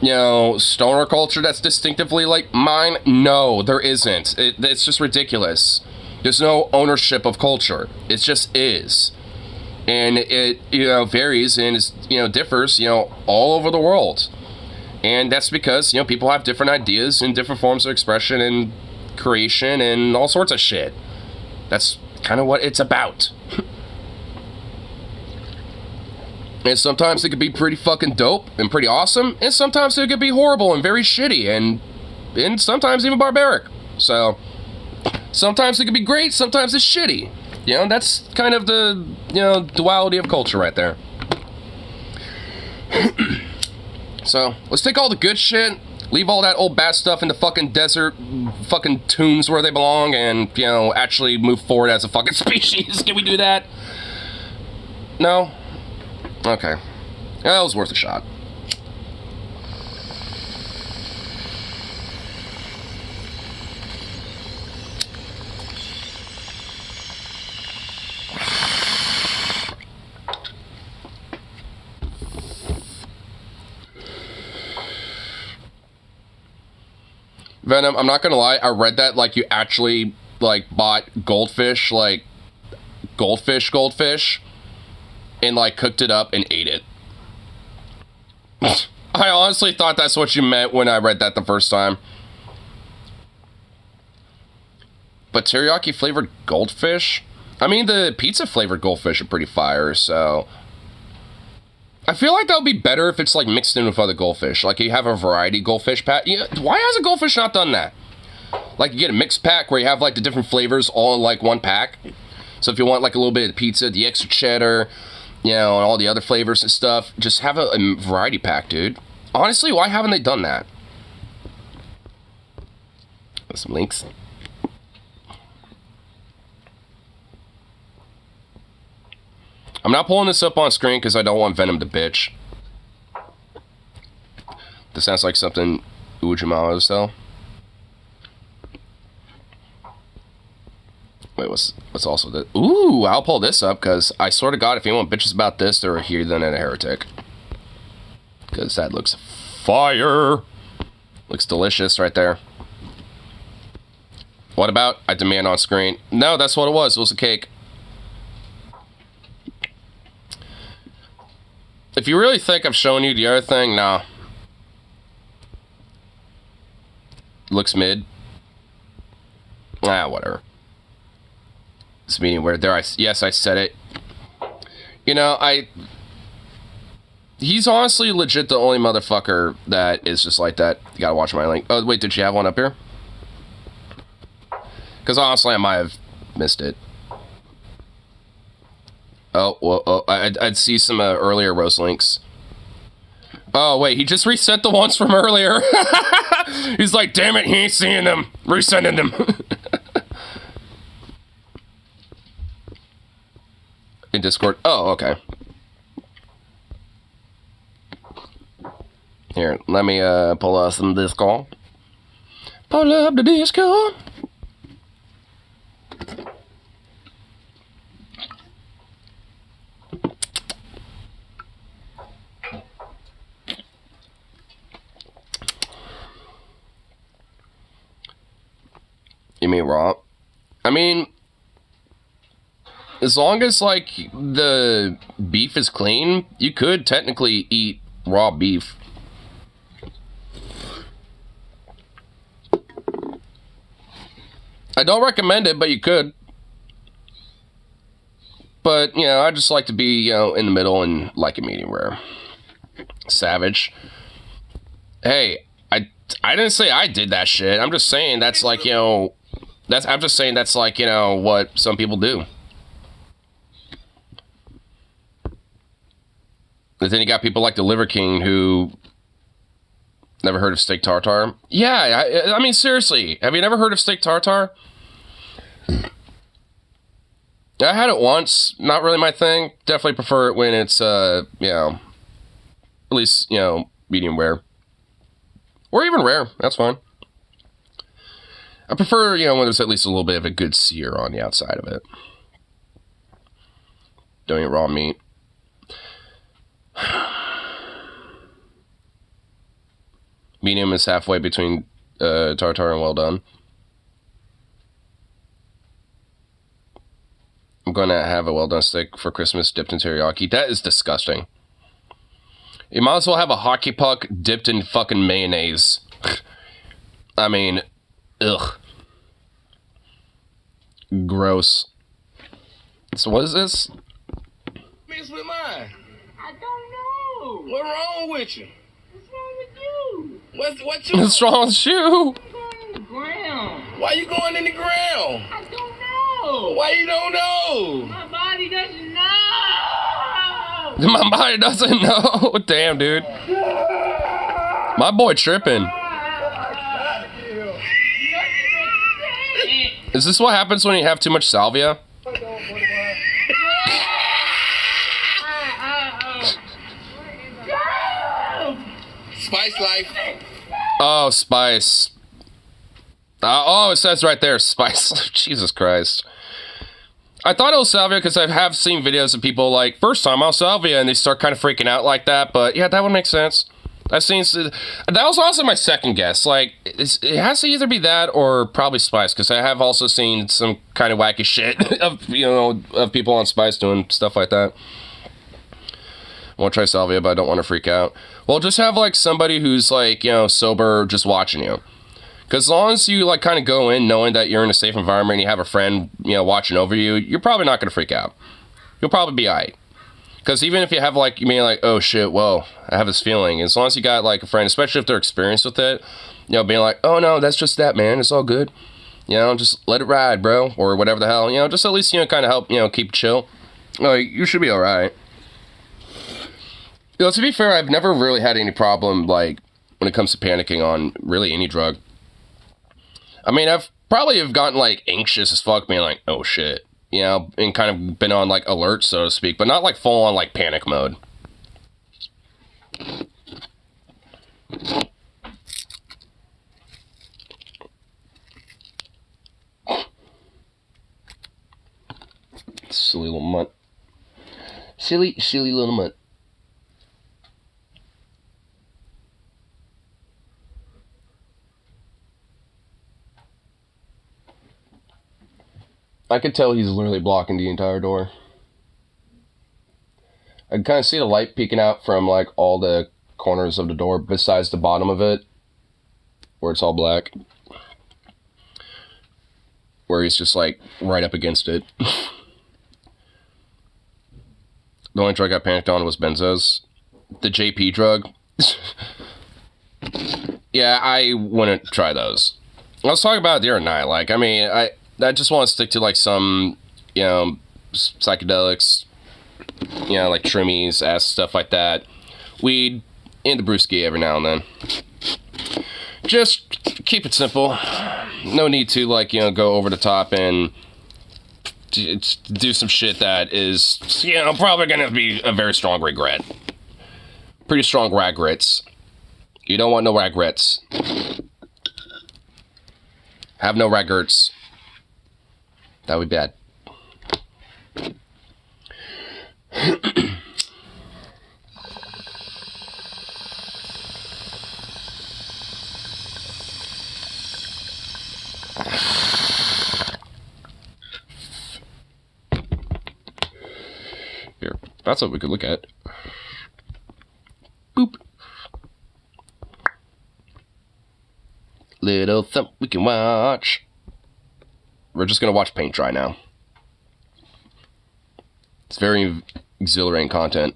you know, stoner culture that's distinctively, like, mine? No, there isn't. It's just ridiculous. There's no ownership of culture. It just is. And it, you know, varies and is, you know, differs, you know, all over the world. And that's because, you know, people have different ideas and different forms of expression and creation and all sorts of shit. That's kind of what it's about. And sometimes it could be pretty fucking dope and pretty awesome, and sometimes it could be horrible and very shitty and sometimes even barbaric. So, sometimes it could be great, sometimes it's shitty. You know, that's kind of the, you know, duality of culture right there. So, let's take all the good shit, leave all that old bad stuff in the fucking desert, fucking tombs where they belong, and, you know, actually move forward as a fucking species. Can we do that? No? Okay. That was worth a shot. Venom, I'm not gonna lie, I read that like you actually, like, bought goldfish, like, goldfish, and, like, cooked it up and ate it. I honestly thought that's what you meant when I read that the first time. But teriyaki flavored goldfish? I mean, the pizza flavored goldfish are pretty fire, so I feel like that would be better if it's, like, mixed in with other goldfish. Like, you have a variety goldfish pack. Yeah, why has a goldfish not done that? Like, you get a mixed pack where you have, like, the different flavors all in, like, one pack. So if you want, like, a little bit of pizza, the extra cheddar, you know, and all the other flavors and stuff, just have a variety pack, dude. Honestly, why haven't they done that? Some links. I'm not pulling this up on screen because I don't want Venom to bitch. This sounds like something Ujimama would sell. Wait, what's also this? Ooh, I'll pull this up because I swear to God, if anyone bitches about this, they're a heathen and a heretic. Because that looks Fire. Looks delicious right there. What about? I demand on screen. No, that's what it was. It was a cake. If you really think I've shown you the other thing, nah. Looks mid. Ah, whatever. This meeting where there yes, I said it. You know, he's honestly legit the only motherfucker that is just like that. You gotta watch my link. Oh, wait, did she have one up here? Because honestly, I might have missed it. Oh, well, oh, I'd see some earlier roast links. Oh, wait, he just reset the ones from earlier. He's like, damn it, he ain't seeing them. Resending them. In Discord. Oh, okay. Here, let me pull up some Discord. Pull up the Discord. You mean raw? I mean, as long as, like, the beef is clean, you could technically eat raw beef. I don't recommend it, but you could. But, you know, I just like to be, you know, in the middle and like a medium rare. Savage. Hey, I didn't say I did that shit. I'm just saying that's like, you know, I'm just saying that's like, you know, what some people do. And then you got people like the Liver King who never heard of steak tartare. Yeah, I mean, seriously, have you never heard of steak tartare? I had it once, not really my thing. Definitely prefer it when it's, you know, at least, you know, medium rare. Or even rare, that's fine. I prefer, you know, when there's at least a little bit of a good sear on the outside of it. Don't eat raw meat. Medium is halfway between tartare and well done. I'm going to have a well done steak for Christmas dipped in teriyaki. That is disgusting. You might as well have a hockey puck dipped in fucking mayonnaise. I mean, ugh. Gross. So what is this? Mixed with mine. I don't know. What's wrong with you? What's wrong with you? What you? What's wrong with you? I'm going in the ground. Why you going in the ground? I don't know. Why you don't know? My body doesn't know. My body doesn't know. Damn, dude. My boy tripping. Is this what happens when you have too much salvia? Spice life. Oh, spice. Oh, it says right there, spice. Jesus Christ. I thought it was salvia because I have seen videos of people like, first time I'll salvia, and they start kind of freaking out like that, but yeah, that would make sense. I've seen, that was also my second guess, like, it has to either be that or probably spice, because I have also seen some kind of wacky shit of, you know, of people on spice doing stuff like that. I want to try salvia, but I don't want to freak out. Well, just have, like, somebody who's, like, you know, sober, just watching you. Because as long as you, like, kind of go in knowing that you're in a safe environment and you have a friend, you know, watching over you, you're probably not going to freak out. You'll probably be alright. Because even if you have, like, you mean, like, oh, shit, whoa, I have this feeling. As long as you got, like, a friend, especially if they're experienced with it, you know, being like, oh, no, that's just that, man. It's all good. You know, just let it ride, bro. Or whatever the hell. You know, just at least, you know, kind of help, you know, keep chill. You should be alright. You know, to be fair, I've never really had any problem, like, when it comes to panicking on really any drug. I mean, I've probably have gotten, like, anxious as fuck, being like, oh, shit. You know, and kind of been on, like, alert, so to speak, but not, like, full-on, like, panic mode. Silly little mutt. Silly little mutt. I could tell he's literally blocking the entire door. I can kind of see the light peeking out from, like, all the corners of the door besides the bottom of it, where it's all black. Where he's just, like, right up against it. The only drug I panicked on was benzos. The JP drug. Yeah, I wouldn't try those. I was talking about it the other night. Like, I mean, I just want to stick to, like, some, you know, psychedelics, you know, like trimmies, ass, stuff like that. Weed, and the brewski every now and then. Just keep it simple. No need to, like, you know, go over the top and do some shit that is, you know, probably gonna be a very strong regret. Pretty strong regrets. You don't want no regrets. Have no regrets. That would be bad. Here, that's what we could look at. Boop. Little thump we can watch. We're just gonna watch paint dry now. It's very exhilarating content.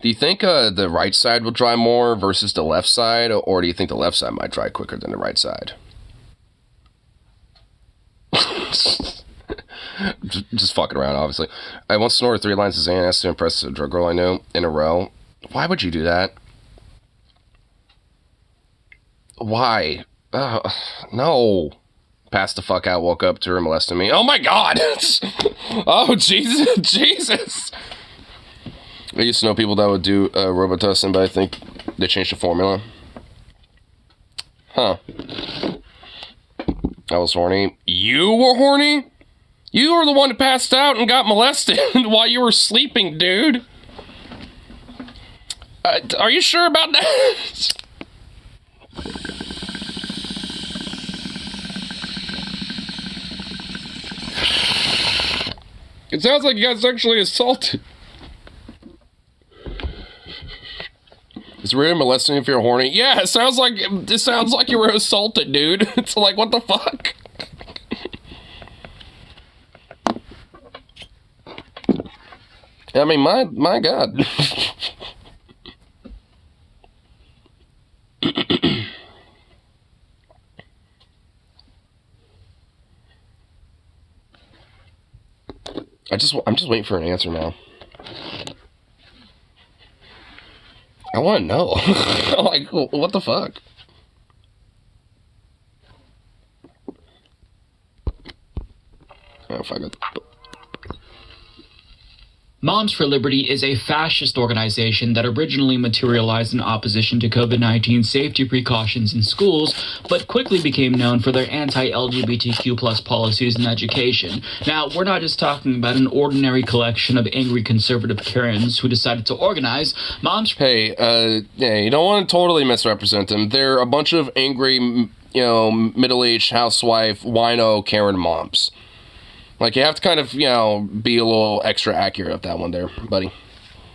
Do you think the right side will dry more versus the left side, or do you think the left side might dry quicker than the right side? just fucking around, obviously. I once snorted 3 lines of Xanax to impress a drug girl I knew in a row. Why would you do that? Why? No. Passed the fuck out, woke up to her molesting me. Oh my god! Oh, Jesus. Jesus! I used to know people that would do Robitussin, but I think they changed the formula. Huh. I was horny. You were horny? You were the one who passed out and got molested while you were sleeping, dude. Are you sure about that? It sounds like you got sexually assaulted. Is really molesting if you're horny? Yeah, it sounds like you were assaulted, dude. It's like, what the fuck? I mean, my God. I'm just waiting for an answer now. I want to know. Like, what the fuck? Oh, fuck it. Moms for Liberty is a fascist organization that originally materialized in opposition to COVID-19 safety precautions in schools, but quickly became known for their anti-LGBTQ+ policies in education. Now, we're not just talking about an ordinary collection of angry conservative Karens who decided to organize. Hey, yeah, you don't want to totally misrepresent them. They're a bunch of angry, you know, middle-aged housewife, wino Karen moms. Like, you have to kind of, you know, be a little extra accurate with that one there, buddy.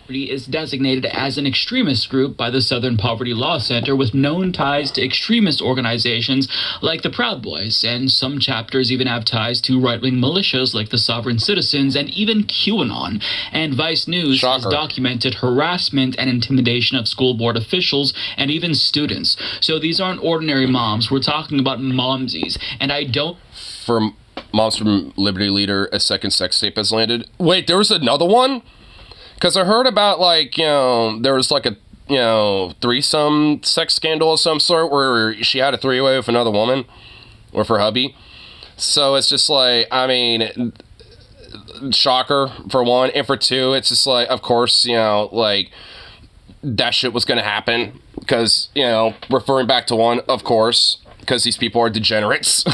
Is designated as an extremist group by the Southern Poverty Law Center with known ties to extremist organizations like the Proud Boys, and some chapters even have ties to right-wing militias like the Sovereign Citizens and even QAnon. And Vice News has documented harassment and intimidation of school board officials and even students. So these aren't ordinary moms. We're talking about momsies, and I don't... For Moms from Liberty leader, a second sex tape has landed. Wait, there was another one? Because I heard about, like, you know, there was, like, a, you know, threesome sex scandal of some sort where she had a three-way with another woman, with her hubby. So it's just like, I mean, shocker, for one. And for two, it's just like, of course, you know, like, that shit was going to happen. Because, you know, referring back to one, of course, because these people are degenerates.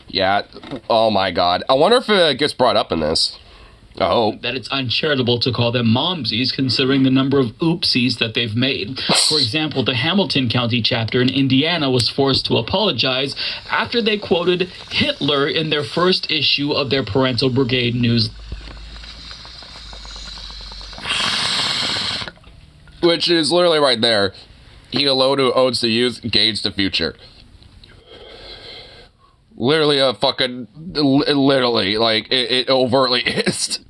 Yeah, oh my god. I wonder if it gets brought up in this. Oh. that it's uncharitable to call them momsies considering the number of oopsies that they've made. For example, the Hamilton County chapter in Indiana was forced to apologize after they quoted Hitler in their first issue of their Parental Brigade news. Which is literally right there. He alone who owns the youth, gauge the future. Literally a fucking... Literally, like, it overtly is.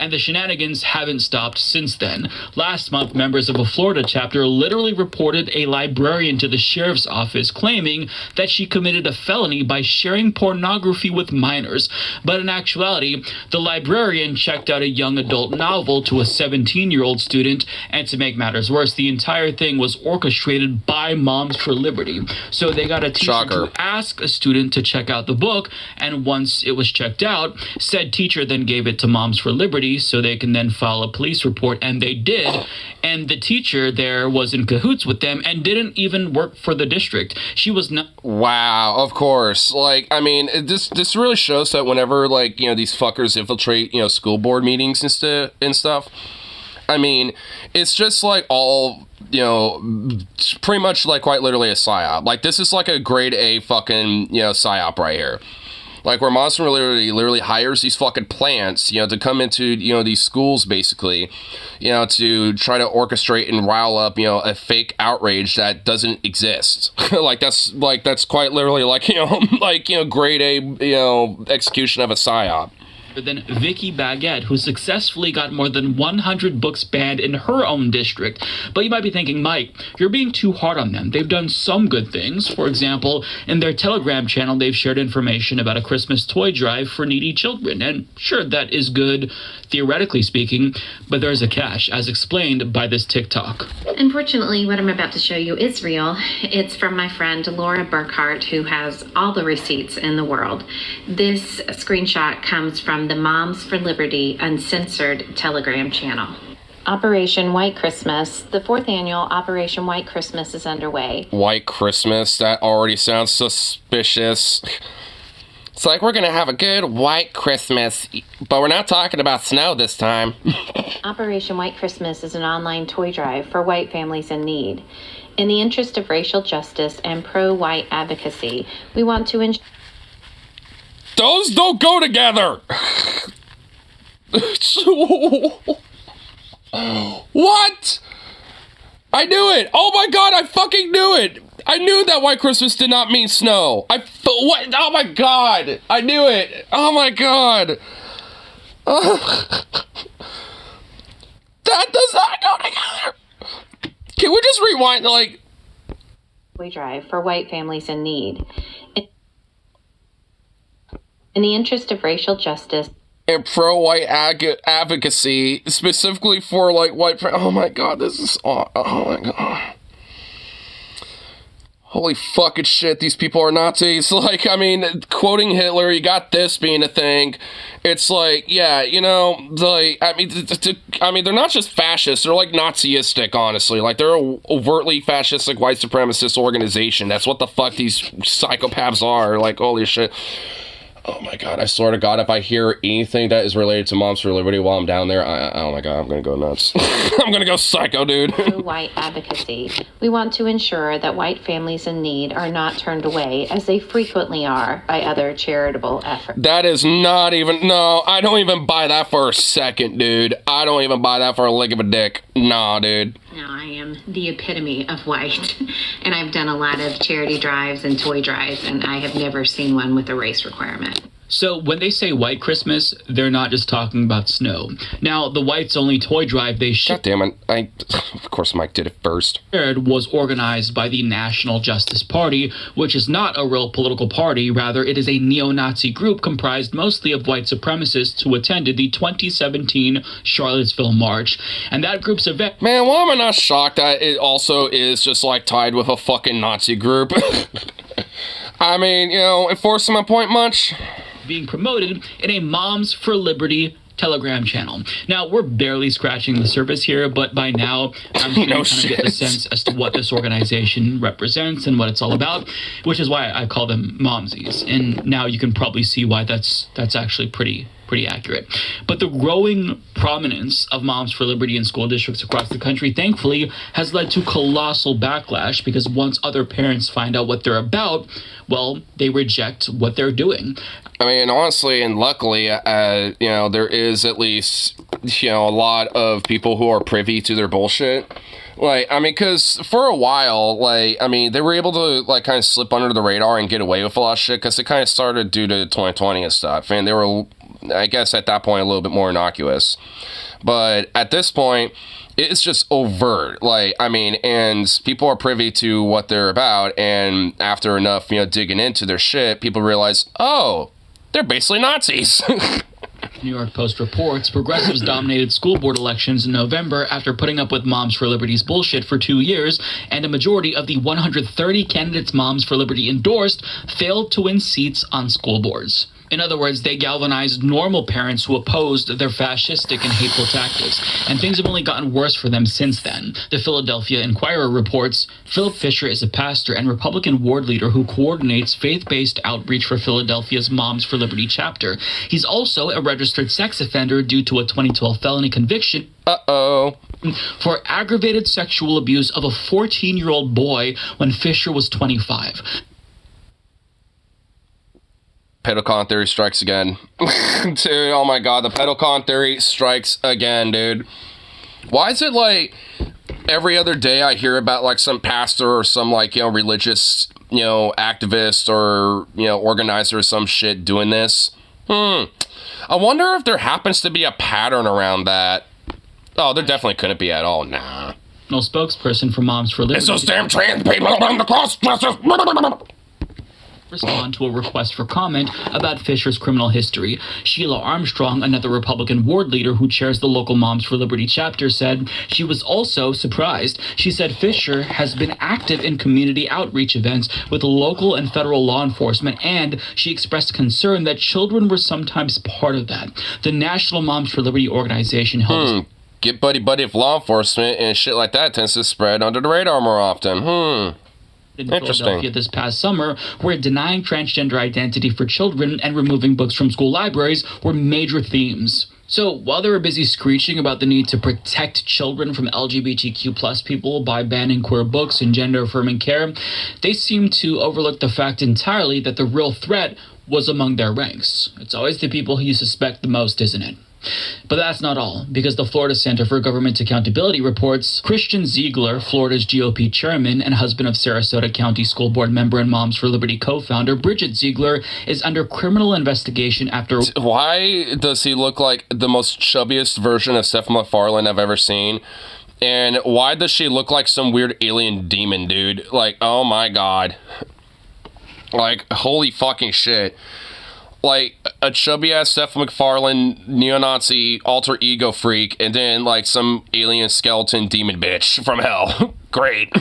And the shenanigans haven't stopped since then. Last month, members of a Florida chapter literally reported a librarian to the sheriff's office claiming that she committed a felony by sharing pornography with minors. But in actuality, the librarian checked out a young adult novel to a 17-year-old student, and to make matters worse, the entire thing was orchestrated by Moms for Liberty. So they got a teacher Shocker. to ask a student to check out the book, and once it was checked out, said teacher then gave it to Moms for Liberty so they can then file a police report, and they did. And the teacher there was in cahoots with them and didn't even work for the district. She was not. Wow, of course. Like, I mean, this really shows that whenever, like, you know, these fuckers infiltrate, you know, school board meetings and stuff, I mean, it's just like all, you know, pretty much like quite literally a psyop. Like, this is like a grade A fucking, you know, psyop right here. Like, where Monster literally hires these fucking plants, you know, to come into, you know, these schools, basically, you know, to try to orchestrate and rile up, you know, a fake outrage that doesn't exist. that's quite literally, like, you know, like, you know, grade A, you know, execution of a psyop. Than Vicky Baguette, who successfully got more than 100 books banned in her own district. But you might be thinking, Mike, you're being too hard on them. They've done some good things. For example, in their Telegram channel, they've shared information about a Christmas toy drive for needy children. And sure, that is good, theoretically speaking, but there's a catch, as explained by this TikTok. Unfortunately, what I'm about to show you is real. It's from my friend Laura Burkhart, who has all the receipts in the world. This screenshot comes from the Moms for Liberty Uncensored Telegram channel. Operation White Christmas. The 4th annual Operation White Christmas is underway. White Christmas? That already sounds suspicious. It's like, we're gonna have a good white Christmas, but we're not talking about snow this time. Operation White Christmas is an online toy drive for white families in need. In the interest of racial justice and pro-white advocacy, we want to ensure... Those don't go together! What? I knew it! Oh my god, I fucking knew it! I knew that White Christmas did not mean snow. What? Oh my god! I knew it! Oh my god! That does not go together! Can we just rewind, like... We drive for white families in need. In the interest of racial justice and pro-white advocacy, specifically for, like, white... Oh my god, this is... Oh my god. Holy fucking shit, these people are Nazis. Like, I mean, quoting Hitler, you got this being a thing. It's like, yeah, you know, like, I mean, they're not just fascists, they're, like, Naziistic, honestly. Like, they're an overtly fascistic white supremacist organization. That's what the fuck these psychopaths are. Like, holy shit. Oh my god, I swear to god, if I hear anything that is related to Moms for Liberty while I'm down there, oh my god, I'm gonna go nuts. I'm gonna go psycho, dude. White advocacy. We want to ensure that white families in need are not turned away, as they frequently are, by other charitable efforts. That is not even, no, I don't even buy that for a second, dude. I don't even buy that for a lick of a dick. Nah, dude. Now, I am the epitome of white, and I've done a lot of charity drives and toy drives, and I have never seen one with a race requirement. So when they say White Christmas, they're not just talking about snow. Now, the Whites Only toy drive they God damn it. Of course Mike did it first. shared was organized by the National Justice Party, which is not a real political party. Rather, it is a neo-Nazi group comprised mostly of white supremacists who attended the 2017 Charlottesville March. And that group's event... Man, why am I not shocked that it also is just, like, tied with a fucking Nazi group? I mean, you know, enforcing my point much? Being promoted in a Moms for Liberty Telegram channel. Now, we're barely scratching the surface here, but by now, I'm sure you kind of get the sense as to what this organization represents and what it's all about, which is why I call them Momsies. And now you can probably see why that's actually pretty pretty accurate. But the growing prominence of Moms for Liberty in school districts across the country, thankfully, has led to colossal backlash because once other parents find out what they're about, well, they reject what they're doing. I mean, honestly, and luckily, there is at least, a lot of people who are privy to their bullshit. Because for a while, they were able to, kind of slip under the radar and get away with a lot of shit because it kind of started due to 2020 and stuff. And they were, I guess, at that point, a little bit more innocuous. But at this point, it's just overt. And people are privy to what they're about. And after enough, digging into their shit, people realize, oh, they're basically Nazis. New York Post reports progressives dominated school board elections in November after putting up with Moms for Liberty's bullshit for 2 years, and a majority of the 130 candidates Moms for Liberty endorsed failed to win seats on school boards. In other words, they galvanized normal parents who opposed their fascistic and hateful tactics, and things have only gotten worse for them since then. The Philadelphia Inquirer reports, Philip Fisher is a pastor and Republican ward leader who coordinates faith-based outreach for Philadelphia's Moms for Liberty chapter. He's also a registered sex offender due to a 2012 felony conviction for aggravated sexual abuse of a 14-year-old boy when Fisher was 25. Pedocon theory strikes again. Dude, oh my god, the pedocon theory strikes again, dude. Why is it every other day I hear about some pastor or some religious, activist or, organizer or some shit doing this? I wonder if there happens to be a pattern around that. Oh, there definitely couldn't be at all. Nah. No spokesperson for Moms for Liberty. It's those damn trans people on the cross-dressers. Respond to a request for comment about Fisher's criminal history. Sheila Armstrong, another Republican ward leader who chairs the local Moms for Liberty chapter, said she was also surprised. She said Fisher has been active in community outreach events with local and federal law enforcement, and she expressed concern that children were sometimes part of that. The National Moms for Liberty organization held Get buddy-buddy with law enforcement and shit like that tends to spread under the radar more often. In Philadelphia this past summer, where denying transgender identity for children and removing books from school libraries were major themes. So while they were busy screeching about the need to protect children from LGBTQ plus people by banning queer books and gender-affirming care, they seemed to overlook the fact entirely that the real threat was among their ranks. It's always the people who you suspect the most, isn't it? But that's not all, because the Florida Center for Government Accountability reports Christian Ziegler, Florida's GOP chairman and husband of Sarasota County School Board member and Moms for Liberty co-founder Bridget Ziegler, is under criminal investigation after... Why does he look like the most chubbiest version of Seth MacFarlane I've ever seen? And why does she look like some weird alien demon, dude? Oh my god. Holy fucking shit. A chubby-ass Seth MacFarlane neo-Nazi alter ego freak, and then, some alien skeleton demon bitch from hell. Great.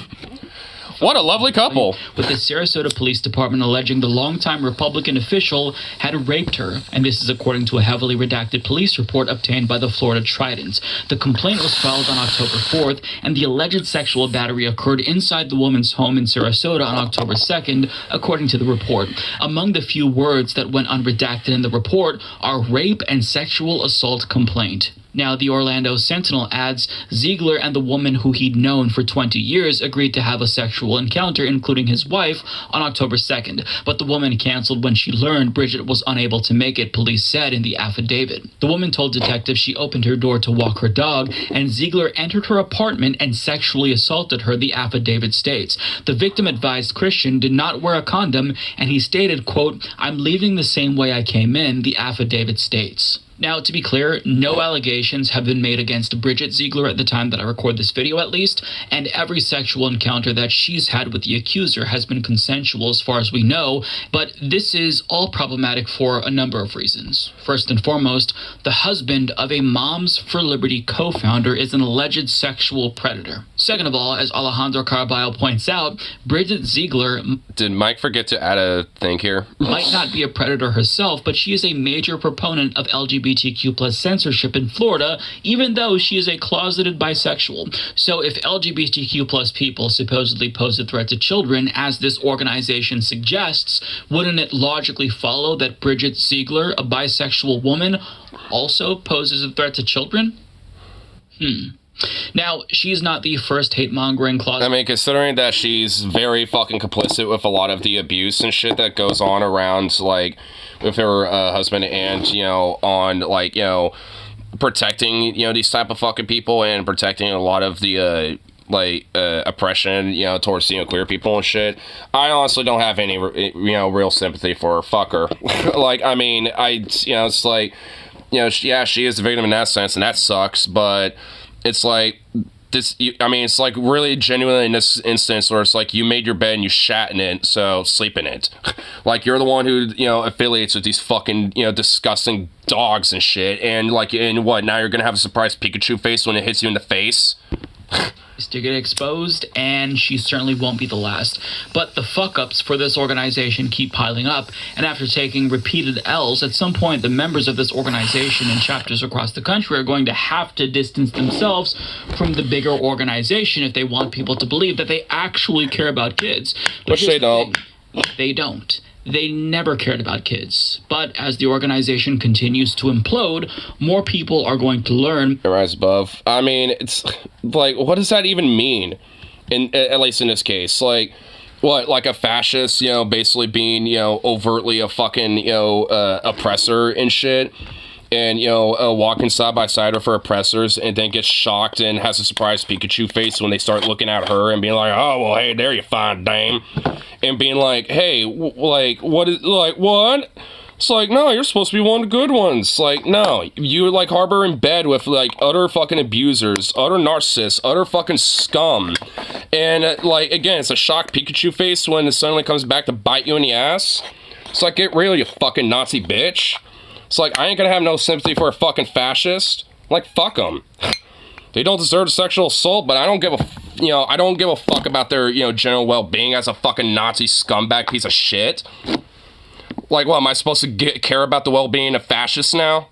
What a lovely couple. With the Sarasota Police Department alleging the longtime Republican official had raped her, and this is according to a heavily redacted police report obtained by the Florida Trident. The complaint was filed on October 4th, and the alleged sexual battery occurred inside the woman's home in Sarasota on October 2nd, according to the report. Among the few words that went unredacted in the report are rape and sexual assault complaint. Now, the Orlando Sentinel adds, Ziegler and the woman who he'd known for 20 years agreed to have a sexual encounter, including his wife, on October 2nd. But the woman canceled when she learned Bridget was unable to make it, police said in the affidavit. The woman told detectives she opened her door to walk her dog, and Ziegler entered her apartment and sexually assaulted her, the affidavit states. The victim advised Christian did not wear a condom, and he stated, quote, "I'm leaving the same way I came in," the affidavit states. Now, to be clear, no allegations have been made against Bridget Ziegler at the time that I record this video, at least, and every sexual encounter that she's had with the accuser has been consensual as far as we know, but this is all problematic for a number of reasons. First and foremost, the husband of a Moms for Liberty co-founder is an alleged sexual predator. Second of all, as Alejandro Carballo points out, Bridget Ziegler... Did Mike forget to add a thing here? ...might not be a predator herself, but she is a major proponent of LGBT LGBTQ plus censorship in Florida, even though she is a closeted bisexual. So if LGBTQ plus people supposedly pose a threat to children, as this organization suggests, wouldn't it logically follow that Bridget Ziegler, a bisexual woman, also poses a threat to children? Now, she's not the first hate-mongering closet. I mean, considering that she's very fucking complicit with a lot of the abuse and shit that goes on around, like, with her husband and, you know, on, like, you know, protecting, you know, these type of fucking people and protecting a lot of the, oppression, you know, towards, you know, queer people and shit. I honestly don't have any, you know, real sympathy for her. Fuck her. Like, I mean, you know, it's like, you know, yeah, she is a victim in that sense, and that sucks, but it's like this. I mean, it's like really genuinely in this instance where it's like you made your bed and you shat in it, so sleep in it. Like you're the one who, you know, affiliates with these fucking, you know, disgusting dogs and shit, and like, and what? Now you're gonna have a surprise Pikachu face when it hits you in the face. To get exposed, and she certainly won't be the last. But the fuck-ups for this organization keep piling up, and after taking repeated L's, at some point the members of this organization in chapters across the country are going to have to distance themselves from the bigger organization if they want people to believe that they actually care about kids. Which they don't. They don't. They never cared about kids. But as the organization continues to implode, more people are going to learn. Rise above. I mean, it's like, what does that even mean? At least in this case, like, what, like a fascist, you know, basically being, you know, overtly a fucking, you know, oppressor and shit, and, you know, walking side by side with her oppressors, and then gets shocked and has a surprise Pikachu face when they start looking at her and being like, oh, well, hey, there you fine dame. And being like, hey, like, what is, like, what? It's like, no, you're supposed to be one of the good ones. Like, no, you, like, harbor in bed with, like, utter fucking abusers, utter narcissists, utter fucking scum. And, like, again, it's a shocked Pikachu face when it suddenly comes back to bite you in the ass. It's like, get real, you fucking Nazi bitch. It's like, I ain't gonna have no sympathy for a fucking fascist. Like, fuck them. They don't deserve a sexual assault, but I don't give a, you know, I don't give a fuck about their, you know, general well-being as a fucking Nazi scumbag piece of shit. Like, what, am I supposed to care about the well-being of fascists now?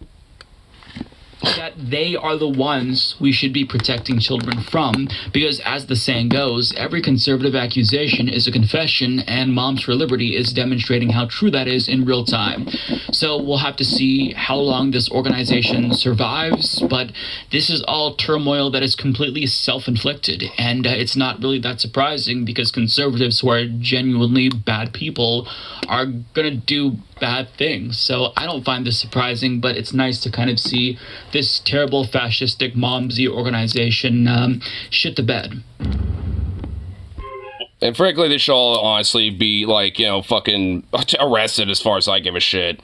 That they are the ones we should be protecting children from, because as the saying goes, every conservative accusation is a confession, and Moms for Liberty is demonstrating how true that is in real time. So we'll have to see how long this organization survives, but this is all turmoil that is completely self-inflicted, and it's not really that surprising, because conservatives who are genuinely bad people are gonna do bad things. So I don't find this surprising, but it's nice to kind of see this terrible fascistic momsy organization shit the bed. And frankly, they should all honestly be, like, you know, fucking arrested as far as I give a shit.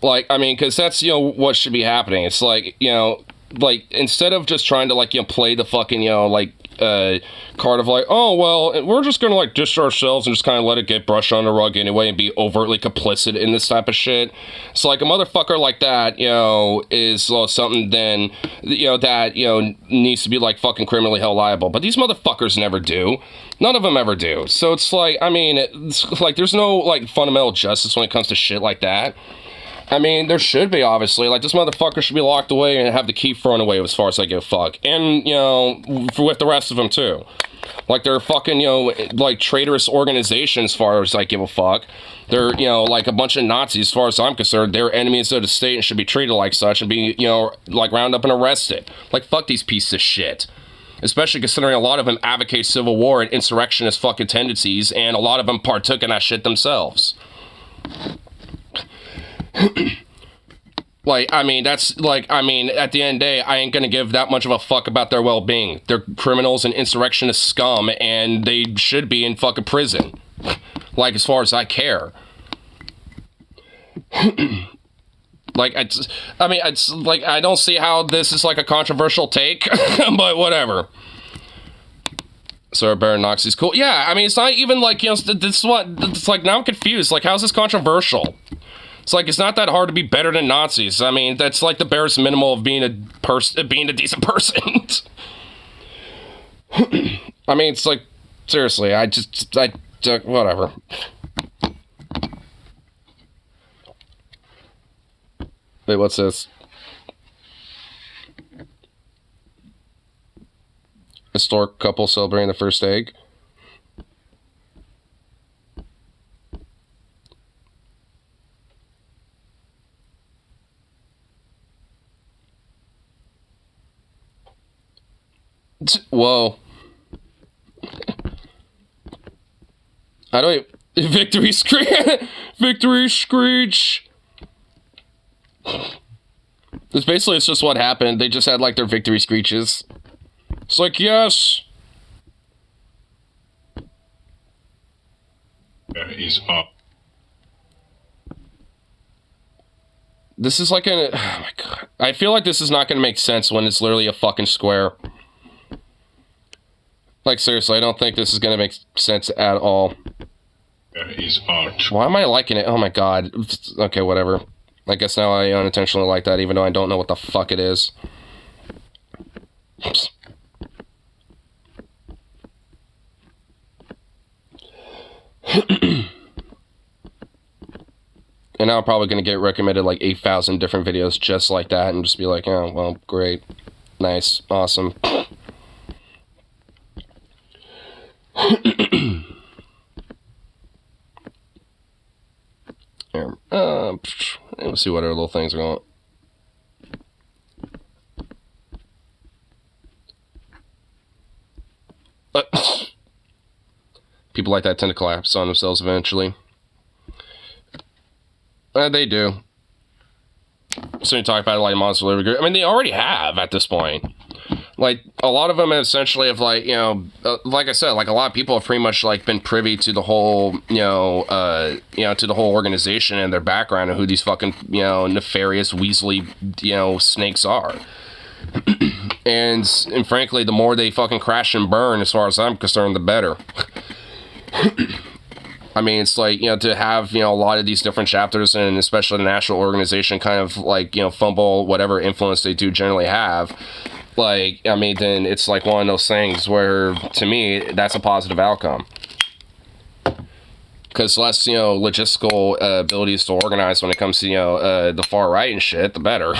Like, I mean, because that's, you know, what should be happening. It's like, you know, like, instead of just trying to, like, you know, play the fucking, you know, like, card of like, oh, well, we're just gonna, like, dish ourselves and just kind of let it get brushed on the rug anyway and be overtly complicit in this type of shit. So, like, a motherfucker like that, you know, is something then, you know, that, you know, needs to be, like, fucking criminally held liable. But these motherfuckers never do. None of them ever do. So it's like, I mean, it's like, there's no, like, fundamental justice when it comes to shit like that. I mean, there should be, obviously. Like, this motherfucker should be locked away and have the key thrown away as far as I give a fuck. And, you know, with the rest of them, too. Like, they're fucking, you know, like, traitorous organizations as far as I give a fuck. They're, you know, like, a bunch of Nazis as far as I'm concerned. They're enemies of the state and should be treated like such and be, you know, like, rounded up and arrested. Like, fuck these pieces of shit. Especially considering a lot of them advocate civil war and insurrectionist fucking tendencies, and a lot of them partook in that shit themselves. Like, I mean, that's, like, I mean, at the end of the day, I ain't gonna give that much of a fuck about their well-being. They're criminals and insurrectionist scum, and they should be in fucking prison. Like, as far as I care. Like, I mean, it's, like, I don't see how this is, like, a controversial take, but whatever. So Baron Knox is cool. Yeah, I mean, it's not even, like, you know, this is what, it's like, now I'm confused. Like, how's this controversial? It's like, it's not that hard to be better than Nazis. I mean, that's like the barest minimal of being a decent person. I mean, it's like, seriously, whatever. Wait, what's this? Historic couple celebrating the first egg. Whoa. I don't even... Victory screech! Victory screech! It's basically, it's just what happened. They just had, like, their victory screeches. It's like, yes! He's up. This is like an... Oh my god. I feel like this is not going to make sense when it's literally a fucking square. Like, seriously, I don't think this is going to make sense at all. He's out. Why am I liking it? Oh my god. Okay, whatever. I guess now I unintentionally like that, even though I don't know what the fuck it is. Oops. And now I'm probably going to get recommended like 8,000 different videos just like that and just be like, oh, well, great. Nice. Awesome. Here. Let's see what our little things are going. People like that tend to collapse on themselves eventually. They do. So you talk about it like Monster Delivery Group. I mean, they already have at this point. Like, a lot of them essentially have, like, you know, like I said, like, a lot of people have pretty much, like, been privy to the whole, to the whole organization and their background and who these fucking, nefarious, weaselly, snakes are. and frankly, the more they fucking crash and burn, as far as I'm concerned, the better. I mean, it's like, to have, a lot of these different chapters and especially the national organization kind of, like, fumble whatever influence they do generally have. Like, I mean, then it's like one of those things where, to me, that's a positive outcome. Because less, logistical abilities to organize when it comes to, the far right and shit, the better.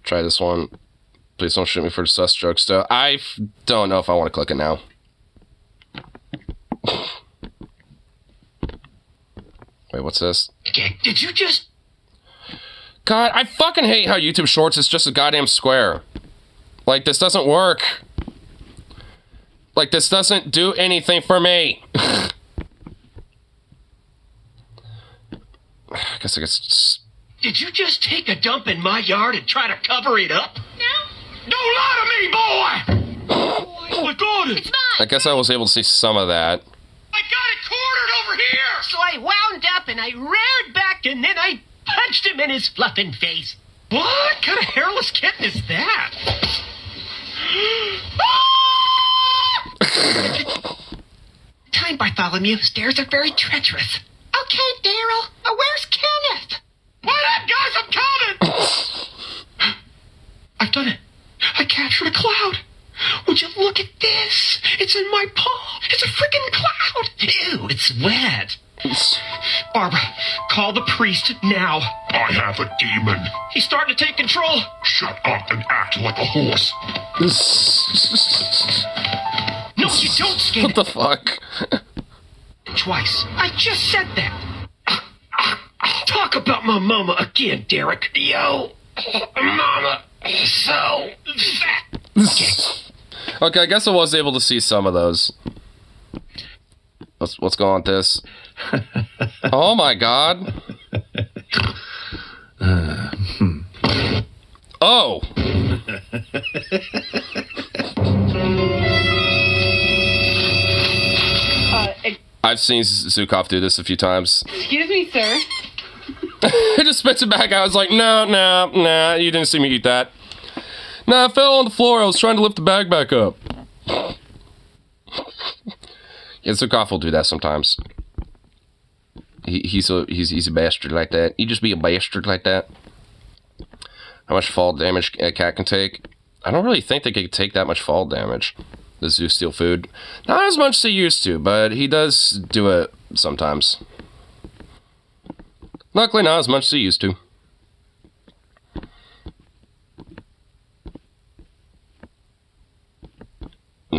Try this one. Please don't shoot me for the sus jokes, though. I don't know if I want to click it now. Wait, what's this? Did you just... God, I fucking hate how YouTube Shorts is just a goddamn square. Like, this doesn't work. Like, this doesn't do anything for me. I guess I guess. Did you just take a dump in my yard and try to cover it up? No. Don't lie to me, boy! I got it. It's mine. I guess I was able to see some of that. I got it cornered over here! So I wound up and I reared back and then I punched him in his fluffing face. What kind of hairless kitten is that? Time, Bartholomew. Stairs are very treacherous. Okay, Daryl. Where's Kenneth? Wait up, guys! I'm coming! I've done it. I captured a cloud. Would you look at this? It's in my paw. It's a freaking cloud. Ew, it's wet. Barbara, call the priest now. I have a demon. He's starting to take control. Shut up and act like a horse. No, you don't skin What the fuck? it twice. I just said that. Talk about my mama again, Derek. Yo, mama, so fat. Okay, I guess I was able to see some of those. What's going on with this? Oh my god. Oh! I've seen Zukov do this a few times. Excuse me, sir. He just spits it back. I was like, no, you didn't see me eat that. Nah, I fell on the floor. I was trying to lift the bag back up. Yeah, Zukov will do that sometimes. He's a bastard like that. You just be a bastard like that. How much fall damage a cat can take? I don't really think they can take that much fall damage. The zoo steal food. Not as much as he used to, but he does do it sometimes. Luckily, not as much as he used to.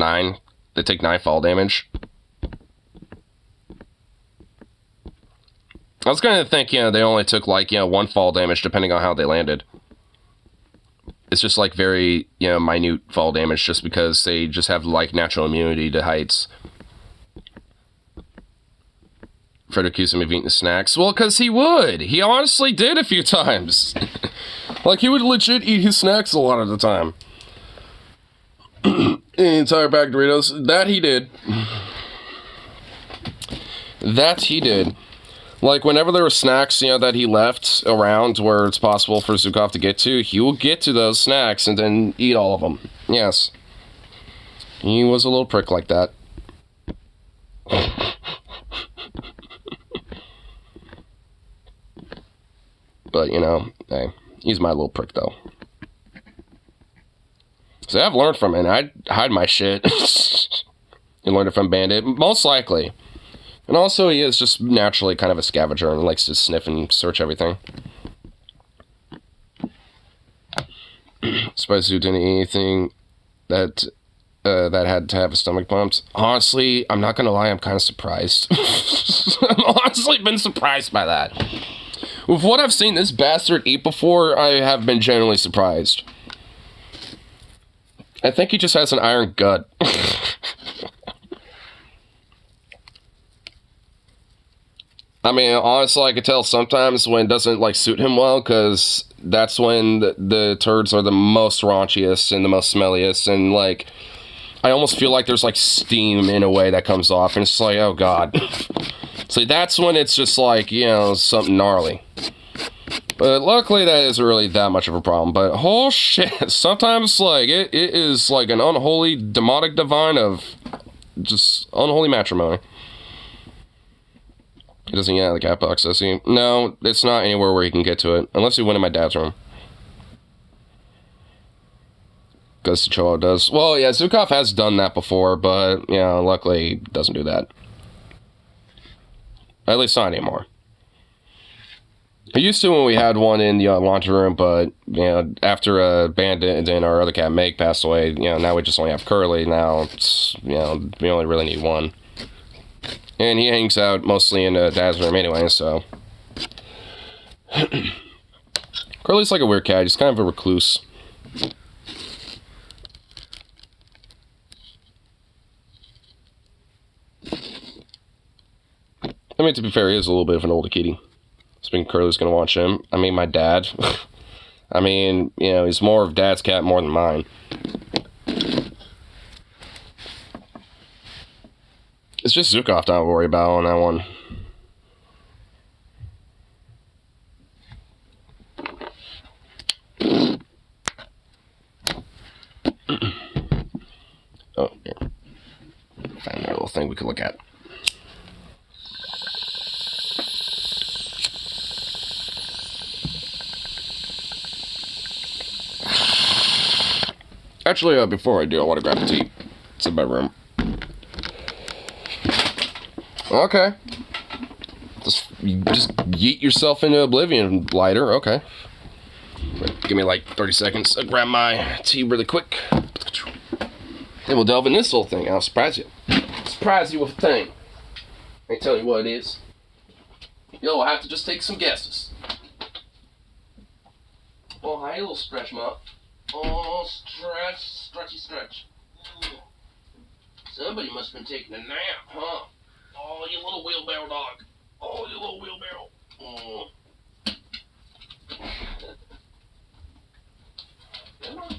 9. They take 9 fall damage. I was gonna think, you know, they only took like, you know, 1 fall damage depending on how they landed. It's just like very, you know, minute fall damage just because they just have like natural immunity to heights. Fred accused him of eating the snacks. Well, because he would. He honestly did a few times. Like, he would legit eat his snacks a lot of the time. The entire bag of Doritos. That he did. That he did. Like, whenever there were snacks, you know, that he left around where it's possible for Zukov to get to, he will get to those snacks and then eat all of them. Yes. He was a little prick like that. But, you know, hey, he's my little prick, though. So I've learned from him. I hide my shit. You learned it from Bandit. Most likely. And also, he is just naturally kind of a scavenger and likes to sniff and search everything. Spice Zoo didn't eat anything that had to have a stomach pumped. Honestly, I'm not gonna lie, I'm kind of surprised. I've honestly been surprised by that. With what I've seen this bastard eat before, I have been genuinely surprised. I think he just has an iron gut. I mean, honestly, I could tell sometimes when it doesn't, like, suit him well, because that's when the turds are the most raunchiest and the most smelliest, and, like, I almost feel like there's, like, steam in a way that comes off, and it's like, oh, God. So that's when it's just, like, you know, something gnarly. But luckily, that isn't really that much of a problem, but, oh, shit, sometimes, like, it is, like, an unholy, demonic divine of just unholy matrimony. He doesn't get out of the cat box, does he? No, it's not anywhere where he can get to it. Unless he went in my dad's room. Because Chihuahua does. Well, yeah, Zukov has done that before, but, you know, luckily he doesn't do that. At least not anymore. He used to when we had one in the laundry room, but, you know, after Bandit and our other cat, Meg, passed away, you know, now we just only have Curly. Now, it's, you know, we only really need one. And he hangs out mostly in Dad's room anyway, so. Curly's like a weird cat. He's kind of a recluse. I mean, to be fair, he is a little bit of an older kitty. Speaking of Curly's gonna watch him. I mean, my dad. I mean, you know, he's more of Dad's cat more than mine. It's just Zukov to worry about on that one. Oh, here. Found another little thing we could look at. Actually, before I do, I want to grab a tea. It's in my room. Okay. Just yeet yourself into oblivion, lighter. Okay. Give me like 30 seconds. I'll grab my tea really quick. Then we'll delve in this little thing. I'll surprise you. Surprise you with a thing. I ain't tell you what it is. You'll have to just take some guesses. Oh, hi, little stretch muff. Oh, stretch. Somebody must have been taking a nap, huh? Oh, you little wheelbarrow dog. Oh, you little wheelbarrow. Oh. Come on.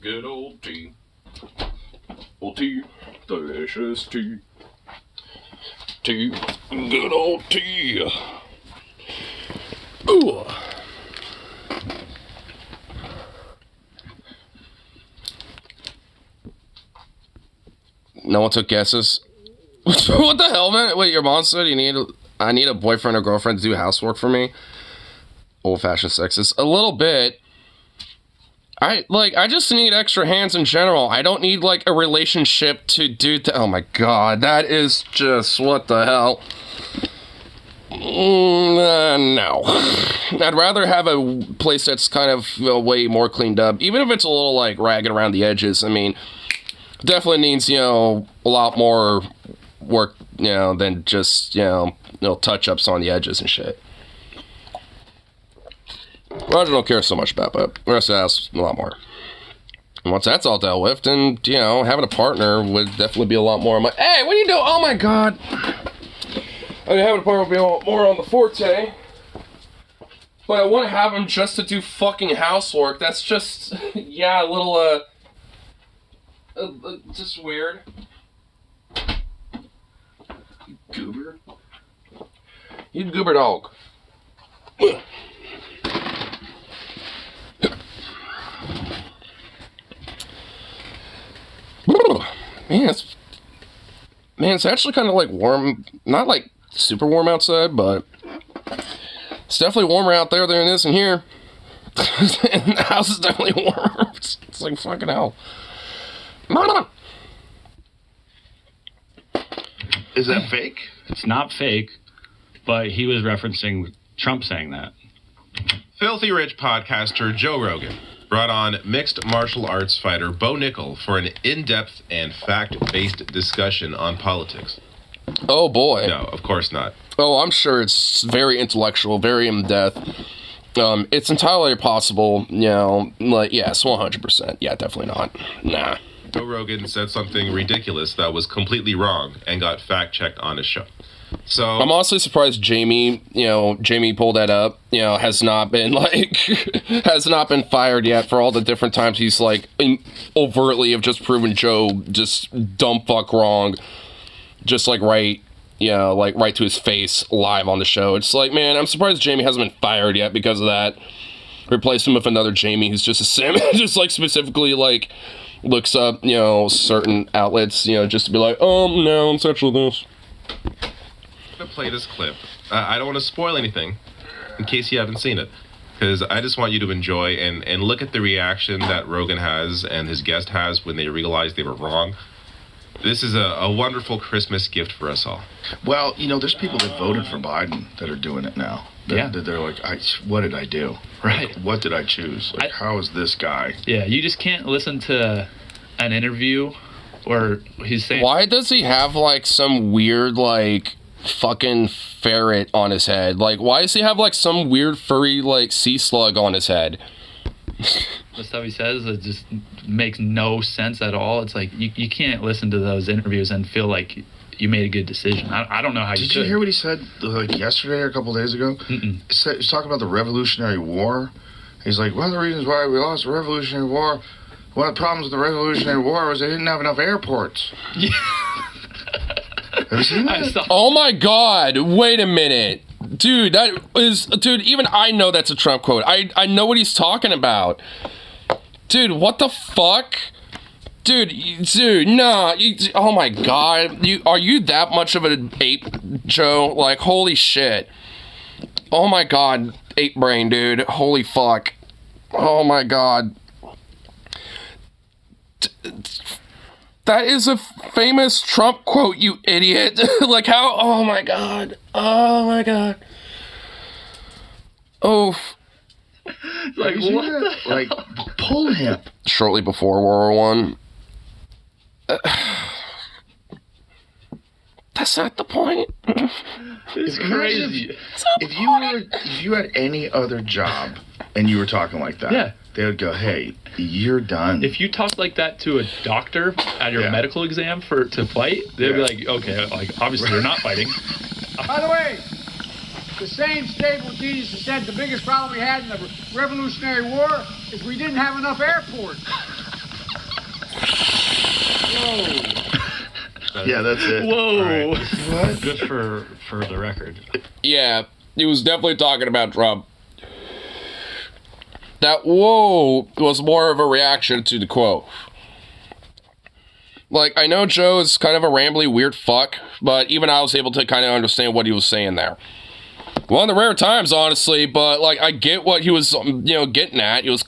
Good old tea. Old tea. Delicious tea. Tea. Good old tea. Ooh. No one took guesses. What the hell, man? Wait, your mom said I need a boyfriend or girlfriend to do housework for me? Old-fashioned sexist. A little bit. I just need extra hands in general. I don't need, like, a relationship to do oh my god, that is just, what the hell? No. I'd rather have a place that's kind of way more cleaned up. Even if it's a little, like, ragged around the edges. I mean, definitely needs, a lot more work, than just, touch-ups on the edges and shit. Roger don't care so much about, but the rest of that's a lot more. And once that's all dealt with, then, having a partner would definitely be a lot more. Hey, what are you doing? Oh my god. I mean, having a partner would be a lot more on the forte. But I want to have him just to do fucking housework. That's just, yeah, a little, just weird. You goober. You goober dog. Man, it's actually kind of like warm. Not like super warm outside, but it's definitely warmer out there than it is in here. And the house is definitely warm. It's like fucking hell. Is that fake? It's not fake, but he was referencing Trump saying that. Filthy Rich podcaster Joe Rogan brought on mixed martial arts fighter Bo Nickel for an in-depth and fact-based discussion on politics. Oh boy. No, of course not. Oh, I'm sure it's very intellectual, very in-depth. It's entirely possible, yes, 100%. Yeah, definitely not. Nah. Joe Rogan said something ridiculous that was completely wrong and got fact-checked on his show. So I'm honestly surprised Jamie pulled that up, has not been fired yet for all the different times he's overtly have just proven Joe just dumb fuck wrong, just right to his face live on the show. It's like, man, I'm surprised Jamie hasn't been fired yet because of that. Replace him with another Jamie who's just a sim, just specifically looks up, certain outlets, just to be like, no, I'm sexual this. To play this clip. I don't want to spoil anything in case you haven't seen it, because I just want you to enjoy and look at the reaction that Rogan has and his guest has when they realize they were wrong. This is a wonderful Christmas gift for us all. Well, there's people that voted for Biden that are doing it now. They're like, what did I do? Right. What did I choose? How is this guy? Yeah, you just can't listen to an interview where he's saying... Why does he have, some weird, fucking ferret on his head? Why does he have some weird furry sea slug on his head? The stuff he says, it just makes no sense at all. It's you can't listen to those interviews and feel like you made a good decision. I don't know how you could. Did you hear what he said yesterday or a couple days ago? Mm-mm. He was talking about the Revolutionary War. He's like, one of the reasons why we lost the Revolutionary War, one of the problems with the Revolutionary War was they didn't have enough airports. Yeah. Have you seen that? Oh my god, wait a minute. Dude, even I know that's a Trump quote. I know what he's talking about. Dude, what the fuck? Dude, nah. Oh my god. Are you that much of an ape, Joe? Holy shit. Oh my god, ape brain, dude. Holy fuck. Oh my god. That is a famous Trump quote, you idiot. How? Oh my god. Oh my god. Oh. What? Pull him. Shortly before World War I. That's not the point. It's crazy. If you had any other job and you were talking like that, yeah, they would go, "Hey, you're done." If you talked like that to a doctor at your medical exam to fight, they'd be like, "Okay, obviously you're not fighting." By the way, the same stable genius said the biggest problem we had in the Revolutionary War is we didn't have enough airports. Yeah, that's it. Whoa. What? Just for the record. Yeah, he was definitely talking about Trump. That whoa was more of a reaction to the quote. Like, I know Joe is kind of a rambly, weird fuck, but even I was able to kind of understand what he was saying there. One of the rare times, honestly, but, like, I get what he was, getting at. He was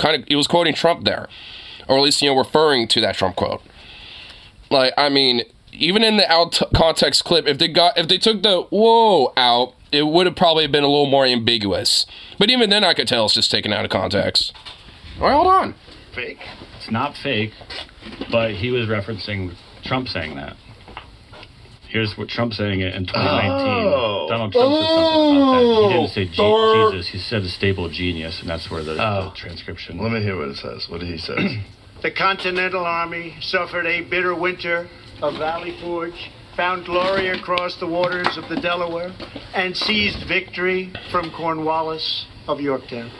quoting Trump there. Or at least, referring to that Trump quote. Like, I mean, even in the out-context clip, if they took the whoa out, it would have probably been a little more ambiguous. But even then, I could tell it's just taken out of context. All right, hold on. Fake? It's not fake, but he was referencing Trump saying that. Here's what Trump saying it in 2019. Donald Trump said something about that. He didn't say Jesus. He said a stable genius, and that's where the transcription. Let me hear what it says. What did he say? The Continental Army suffered a bitter winter of Valley Forge, found glory across the waters of the Delaware, and seized victory from Cornwallis of Yorktown.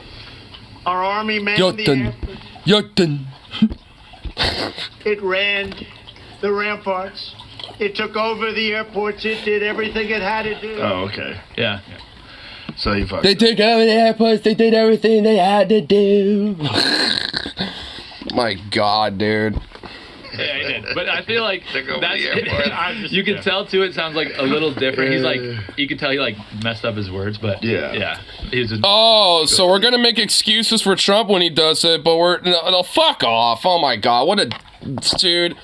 Our army manned the airport. Yorktown. It ran the ramparts. It took over the airports. It did everything it had to do. Oh, okay. Yeah. So you fucked They took over the airports. They did everything they had to do. My God, dude. Yeah, he did. But I feel like Took over that's the airport. you can tell too. It sounds like a little different. He's like, you can tell he like messed up his words, but Yeah. He's just, Oh, so we're gonna make excuses for Trump when he does it, but no, fuck off. Oh my God, what a dude.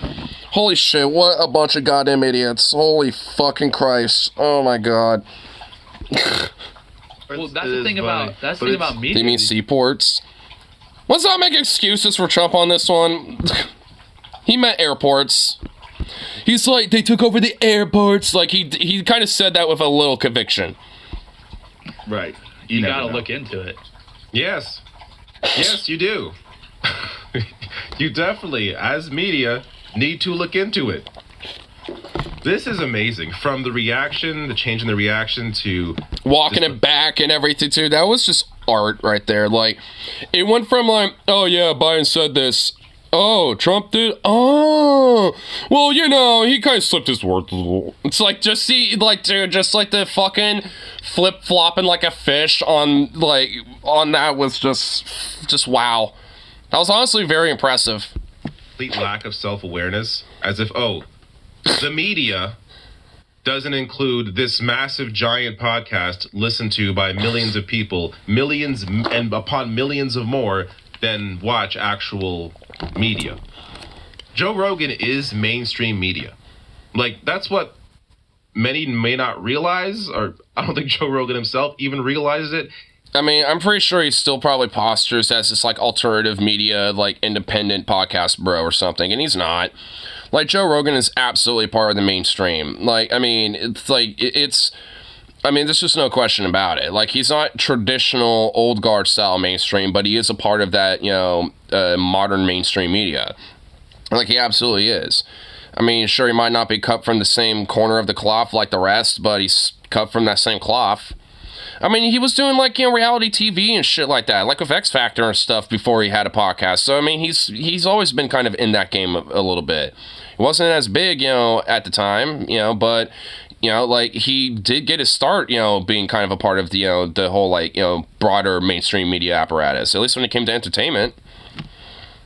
Holy shit, what a bunch of goddamn idiots. Holy fucking Christ. Oh my God. well, that's the thing about media. Do you mean seaports? Let's not make excuses for Trump on this one. He meant airports. He's like, they took over the airports. Like, he kind of said that with a little conviction. Right. You never gotta know. look into it. Yes. Yes, you do. You definitely, as media, need to look into it. This is amazing. From the reaction, the change in the reaction to... Walking it back and everything, too. That was just art right there. Like, it went from like, oh, yeah, Biden said this. Oh, Trump did? Oh, well, he kind of slipped his words a little. It's like, just see, like, dude, just like the fucking flip-flopping like a fish on that was just wow. That was honestly very impressive. Complete lack of self-awareness, as if, the media doesn't include this massive, giant podcast listened to by millions of people, millions and upon millions of more than watch actual media. Joe Rogan is mainstream media. Like, that's what many may not realize, or I don't think Joe Rogan himself even realizes it. I mean, I'm pretty sure he still probably postures as this, like, alternative media, like, independent podcast bro or something, and he's not. Like, Joe Rogan is absolutely part of the mainstream. Like, I mean, there's just no question about it. Like, he's not traditional old guard style mainstream, but he is a part of that, modern mainstream media. Like, he absolutely is. I mean, sure, he might not be cut from the same corner of the cloth like the rest, but he's cut from that same cloth. I mean, he was doing, like, reality TV and shit like that, like with X Factor and stuff before he had a podcast. So, I mean, he's always been kind of in that game a little bit. It wasn't as big, at the time, but... like, he did get his start, being kind of a part of the whole, like, broader mainstream media apparatus, at least when it came to entertainment.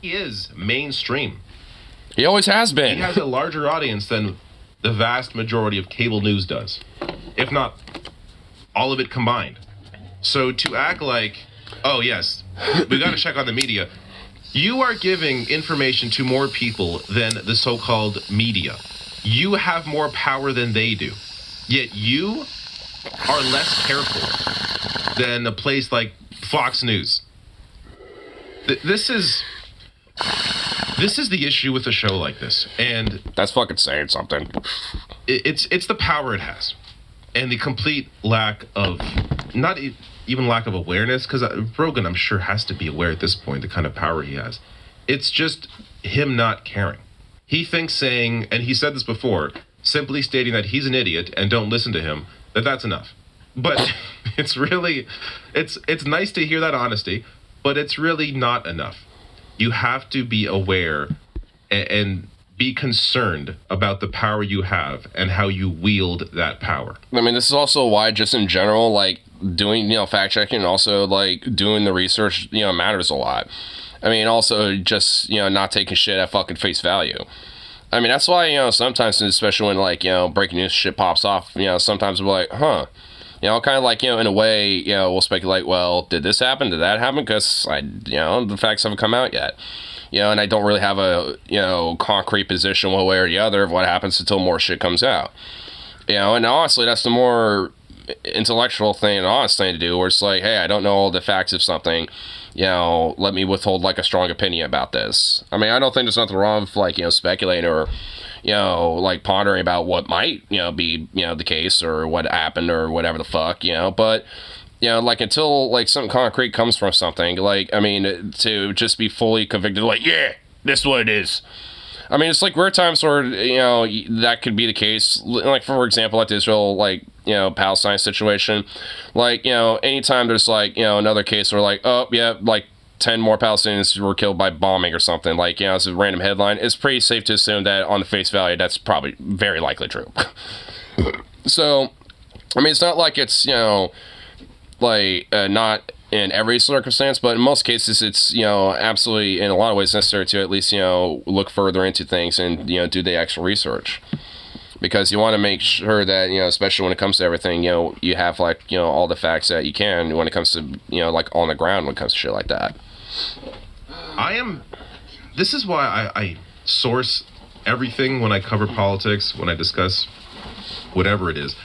He is mainstream. He always has been. He has a larger audience than the vast majority of cable news does, if not all of it combined. So to act like, oh, yes, we got to check on the media. You are giving information to more people than the so-called media. You have more power than they do, yet you are less careful than a place like Fox News. This is the issue with a show like this, and that's fucking saying something. It's the power it has, and the complete lack of not even lack of awareness, because Rogan, I'm sure, has to be aware at this point the kind of power he has. It's just him not caring. He thinks saying, and he said this before, simply stating that he's an idiot and don't listen to him, that's enough. But it's really, it's nice to hear that honesty, but it's really not enough. You have to be aware and be concerned about the power you have and how you wield that power. I mean, this is also why, just in general, like, doing, fact checking and also, like, doing the research, matters a lot. I mean, also just, not taking shit at fucking face value. I mean, that's why, sometimes, especially when, like, breaking news shit pops off, sometimes we're like, huh. Kind of like, in a way, we'll speculate, well, did this happen? Did that happen? Because, the facts haven't come out yet. And I don't really have a, concrete position one way or the other of what happens until more shit comes out. And honestly, that's the more intellectual thing and honest thing to do, where it's like, hey, I don't know all the facts of something, let me withhold, like, a strong opinion about this. I mean, I don't think there's nothing wrong with, like, speculating or, like, pondering about what might, be, the case or what happened or whatever the fuck, but, like, until, like, something concrete comes from something, like, I mean, to just be fully convicted, like, yeah, this is what it is. I mean, it's like rare times where, that could be the case. Like, for example, like the Israel, like, Palestine situation. Like, anytime there's, like, another case where, like, oh, yeah, like, 10 more Palestinians were killed by bombing or something, like, it's a random headline, it's pretty safe to assume that on the face value, that's probably very likely true. So, I mean, it's not like it's, like, not in every circumstance, but in most cases, it's, absolutely, in a lot of ways, necessary to at least, look further into things and, do the actual research. Because you want to make sure that, especially when it comes to everything, you have, like, all the facts that you can when it comes to, like, on the ground when it comes to shit like that. This is why I source everything when I cover politics, when I discuss whatever it is.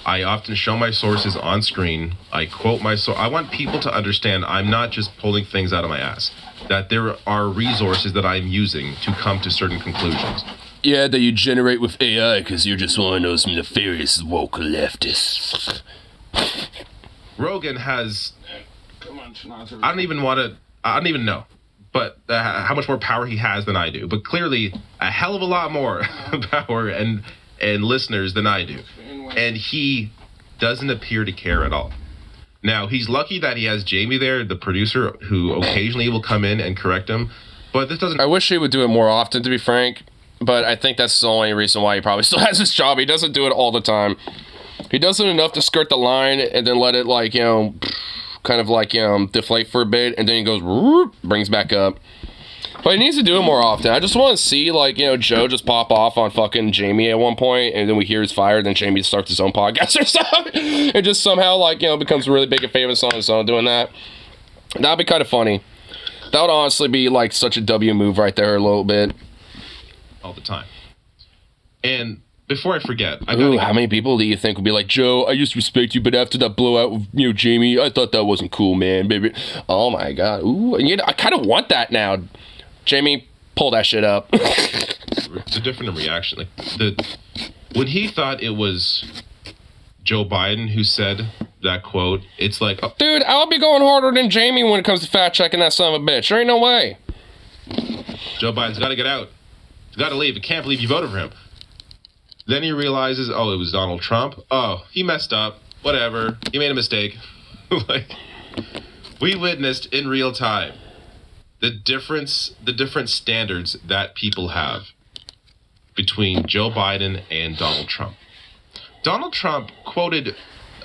I often show my sources on screen. I quote my source. I want people to understand I'm not just pulling things out of my ass. That there are resources that I'm using to come to certain conclusions. Yeah, that you generate with AI because you're just one of those nefarious woke leftists. Rogan has... I don't even know. But how much more power he has than I do. But clearly, a hell of a lot more power and listeners than I do. And he doesn't appear to care at all. Now, he's lucky that he has Jamie there, the producer, who occasionally will come in and correct him. But this doesn't... I wish he would do it more often, to be frank. But I think that's the only reason why he probably still has his job. He doesn't do it all the time. He does it enough to skirt the line and then let it, like, kind of, like, deflate for a bit. And then he goes, brings back up. But he needs to do it more often. I just want to see, like, Joe just pop off on fucking Jamie at one point, and then we hear he's fired, then Jamie starts his own podcast or something. It just somehow, like, becomes really big and famous on his own doing that. That'd be kind of funny. That would honestly be, like, such a W move right there a little bit. All the time. And before I forget, how many people do you think would be like, Joe, I used to respect you, but after that blowout with, Jamie, I thought that wasn't cool, man, baby. Oh, my God. Ooh, I kind of want that now. Jamie, pull that shit up. It's a different reaction. Like when he thought it was Joe Biden who said that quote, it's like... Oh. Dude, I'll be going harder than Jamie when it comes to fact-checking that son of a bitch. There ain't no way. Joe Biden's got to get out. He's got to leave. I can't believe you voted for him. Then he realizes, oh, it was Donald Trump. Oh, he messed up. Whatever. He made a mistake. Like, we witnessed in real time the different standards that people have between Joe Biden and Donald Trump. Donald Trump quoted,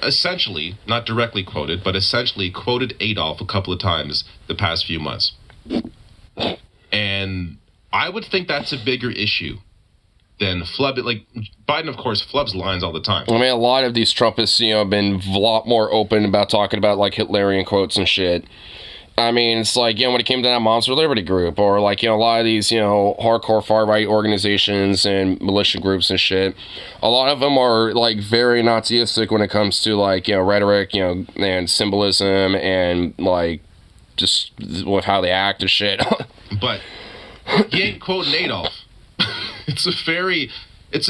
essentially, not directly quoted, but essentially quoted Adolf a couple of times the past few months. And I would think that's a bigger issue than flub. Like, Biden, of course, flubs lines all the time. I mean, a lot of these Trumpists, have been a lot more open about talking about, like, Hitlerian quotes and shit. I mean, it's like, when it came to that Moms for Liberty group, or, like, a lot of these, hardcore far-right organizations and militia groups and shit, a lot of them are, like, very Nazistic when it comes to, like, rhetoric, and symbolism and, like, just with how they act and shit. But he ain't quoting Adolf. It's a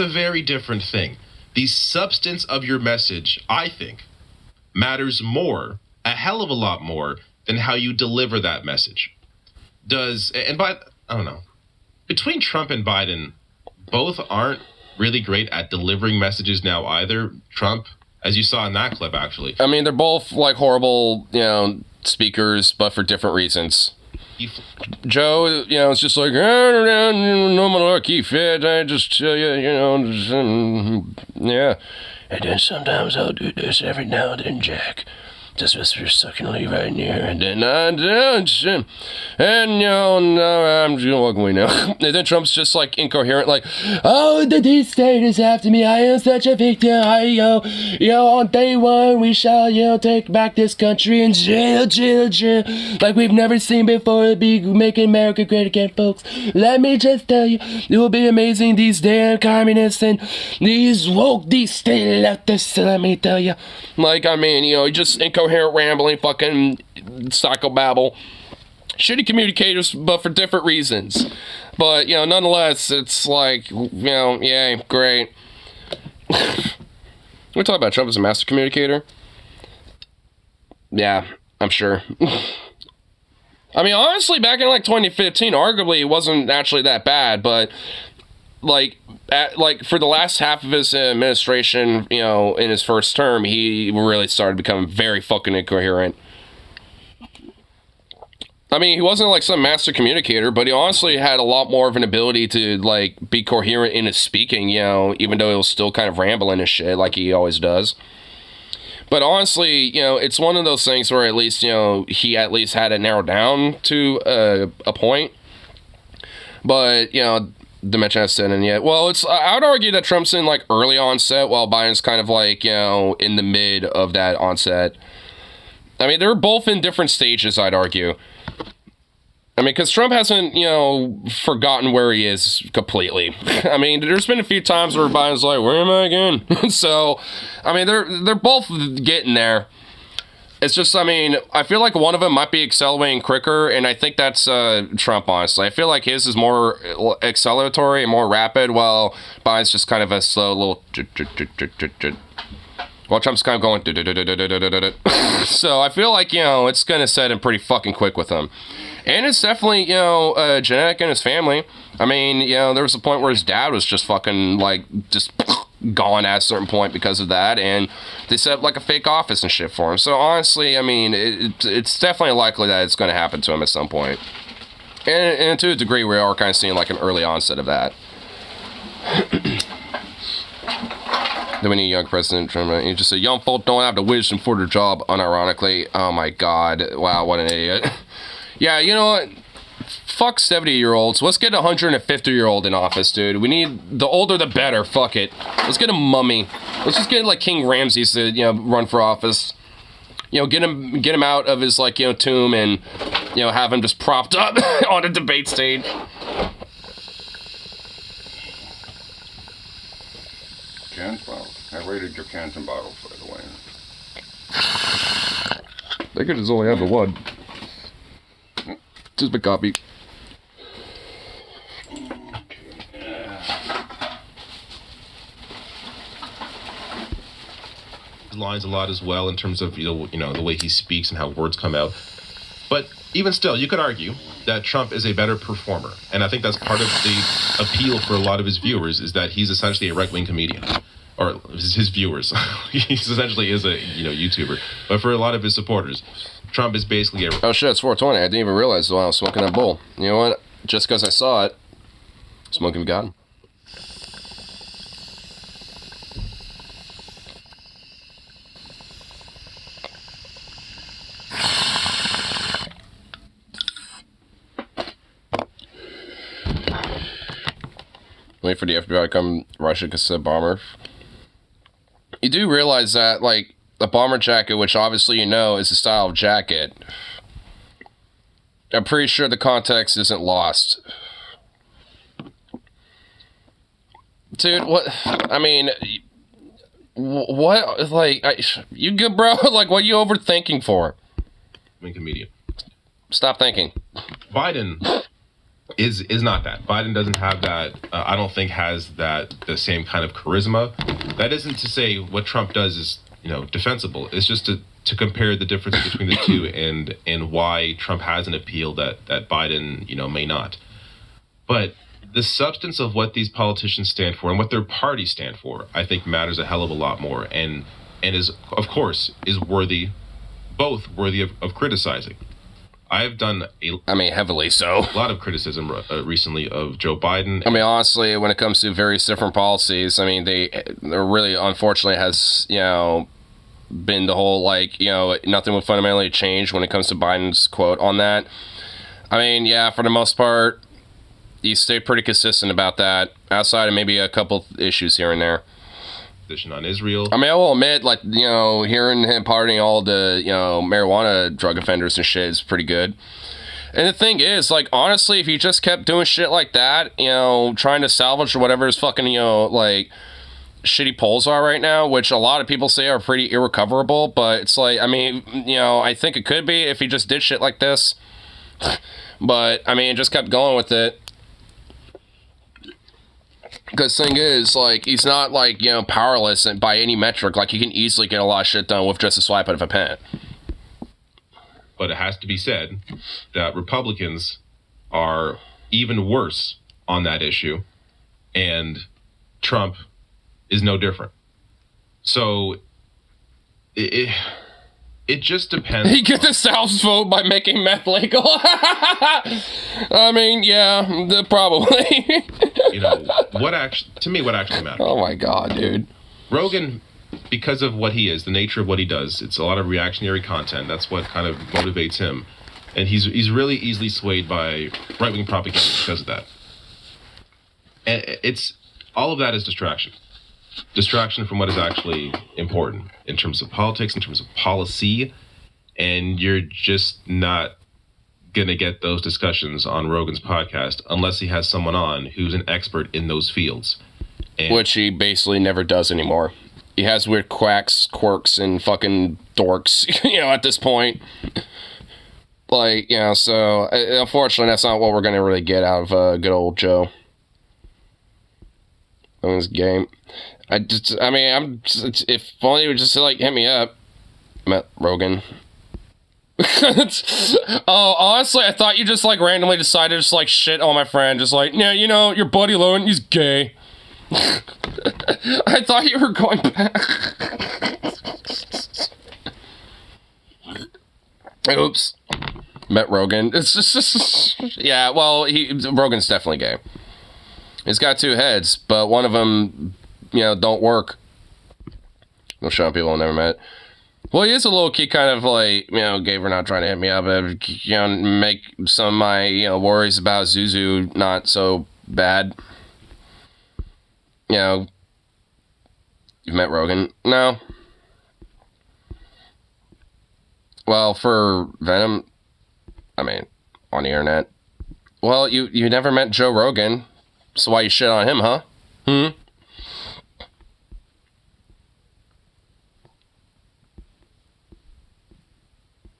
very different thing. The substance of your message, I think, matters more, a hell of a lot more, than how you deliver that message. I don't know. Between Trump and Biden, both aren't really great at delivering messages now either. Trump, as you saw in that clip, actually. I mean, they're both, like, horrible, speakers, but for different reasons. Joe, it's just like, no more keep fit. I just tell you, yeah. And then sometimes I'll do this every now and then, Jack. Just whisper suckingly right near, and then no, I'm just gonna walk away now. And then Trump's just like incoherent, like, oh, the deep state is after me. I am such a victim. On day one we shall, take back this country and jail, like we've never seen before. Be making America great again, folks. Let me just tell you, it will be amazing. These damn communists and these woke, these state leftists. Let me tell you, like, I mean, just incoherent. Rambling fucking psychobabble. Shitty communicators, but for different reasons. But, nonetheless, it's like, yay, great. We're talking about Trump as a master communicator. Yeah, I'm sure. I mean, honestly, back in 2015, arguably it wasn't actually that bad, but for the last half of his administration, in his first term, he really started becoming very fucking incoherent. I mean, he wasn't some master communicator, but he honestly had a lot more of an ability to be coherent in his speaking, even though he was still kind of rambling and shit like he always does. But honestly, it's one of those things where at least, he at least had it narrowed down to a point. But, Dimension has set in yet. Well, I would argue that Trump's in early onset while Biden's kind of in the mid of that onset. I mean, they're both in different stages, I'd argue. I mean, because Trump hasn't, forgotten where he is completely. I mean, there's been a few times where Biden's like, where am I again? So, I mean, they're both getting there. It's just, I mean, I feel like one of them might be accelerating quicker, and I think that's Trump, honestly. I feel like his is more acceleratory and more rapid, while Biden's just kind of a slow little... While Trump's kind of going... So I feel like, it's going to set in pretty fucking quick with him. And it's definitely, genetic in his family. I mean, there was a point where his dad was just fucking, just... gone at a certain point because of that, and they set up a fake office and shit for him. So honestly, I mean, it's definitely likely that it's going to happen to him at some point. And to a degree, we are kind of seeing an early onset of that. Then we need a young President Trump. You just say, young folk don't have the wisdom for their job, unironically. Oh my God. Wow, what an idiot. Yeah, you know what? Fuck 70-year-olds. Let's get a 150-year-old in office, dude. We need the older the better. Fuck it. Let's get a mummy. Let's just get King Ramses to run for office. Get him out of his tomb and have him just propped up on a debate stage. Cans bottle. I rated your cans and bottles, by the way. They could just only have the one. Just a copy. Lines a lot as well in terms of the way he speaks and how words come out. But even still, you could argue that Trump is a better performer, and I think that's part of the appeal for a lot of his viewers is that he's essentially a right-wing comedian, or his viewers. He essentially is a YouTuber, but for a lot of his supporters, Trump is basically a... Oh shit, it's 420. I didn't even realize while I was smoking that bowl. You know what? Just because I saw it, smoking got him. Wait for the FBI to come rush it because it's a bomber. You do realize that, a bomber jacket, which obviously is a style of jacket, I'm pretty sure the context isn't lost. Dude, what? I mean, what? You good, bro? What are you overthinking for? I mean, comedian. Stop thinking. Biden is not that. Biden doesn't have that. I don't think has the same kind of charisma. That isn't to say what Trump does is defensible. It's just to compare the difference between the two and why Trump has an appeal that Biden may not. But the substance of what these politicians stand for and what their parties stand for, I think matters a hell of a lot more and is, of course, both worthy of criticizing. I've done heavily so. A lot of criticism recently of Joe Biden. I mean, honestly, when it comes to various different policies, I mean, there really, unfortunately, has, been the whole, nothing will fundamentally change when it comes to Biden's quote on that. I mean, yeah, for the most part, he stayed pretty consistent about that, outside of maybe a couple issues here and there. Position on Israel. I mean, I will admit, hearing him pardoning all the, marijuana drug offenders and shit is pretty good. And the thing is, honestly, if he just kept doing shit like that, trying to salvage whatever his fucking, shitty polls are right now, which a lot of people say are pretty irrecoverable, but it's I think it could be if he just did shit like this. But, just kept going with it. Because thing is, he's not, powerless by any metric. He can easily get a lot of shit done with just a swipe of a pen. But it has to be said that Republicans are even worse on that issue, and Trump is no different. So, it just depends. He gets the South's vote by making meth legal. I mean, yeah, probably. what actually matters. Oh my God, dude. Rogan, because of what he is, the nature of what he does, it's a lot of reactionary content. That's what kind of motivates him. And he's really easily swayed by right-wing propaganda because of that. And all of that is distraction. Distraction from what is actually important in terms of politics, in terms of policy, and you're just not gonna get those discussions on Rogan's podcast unless he has someone on who's an expert in those fields. Which he basically never does anymore. He has weird quirks, and fucking dorks, at this point. So unfortunately, that's not what we're gonna really get out of good old Joe in this game. If only he would just hit me up. Met Rogan. Oh, honestly, I thought you just randomly decided to shit on my friend. Just your buddy Logan, he's gay. I thought you were going back. Oops. Met Rogan. It's just yeah, well, Rogan's definitely gay. He's got two heads, but one of them, don't work. No showing people I've never met. Well, he is a low-key kind of gay for not trying to hit me up. Make some of my, worries about Zuzu not so bad. You've met Rogan? No. Well, for Venom, on the internet. Well, you never met Joe Rogan, so why you shit on him, huh?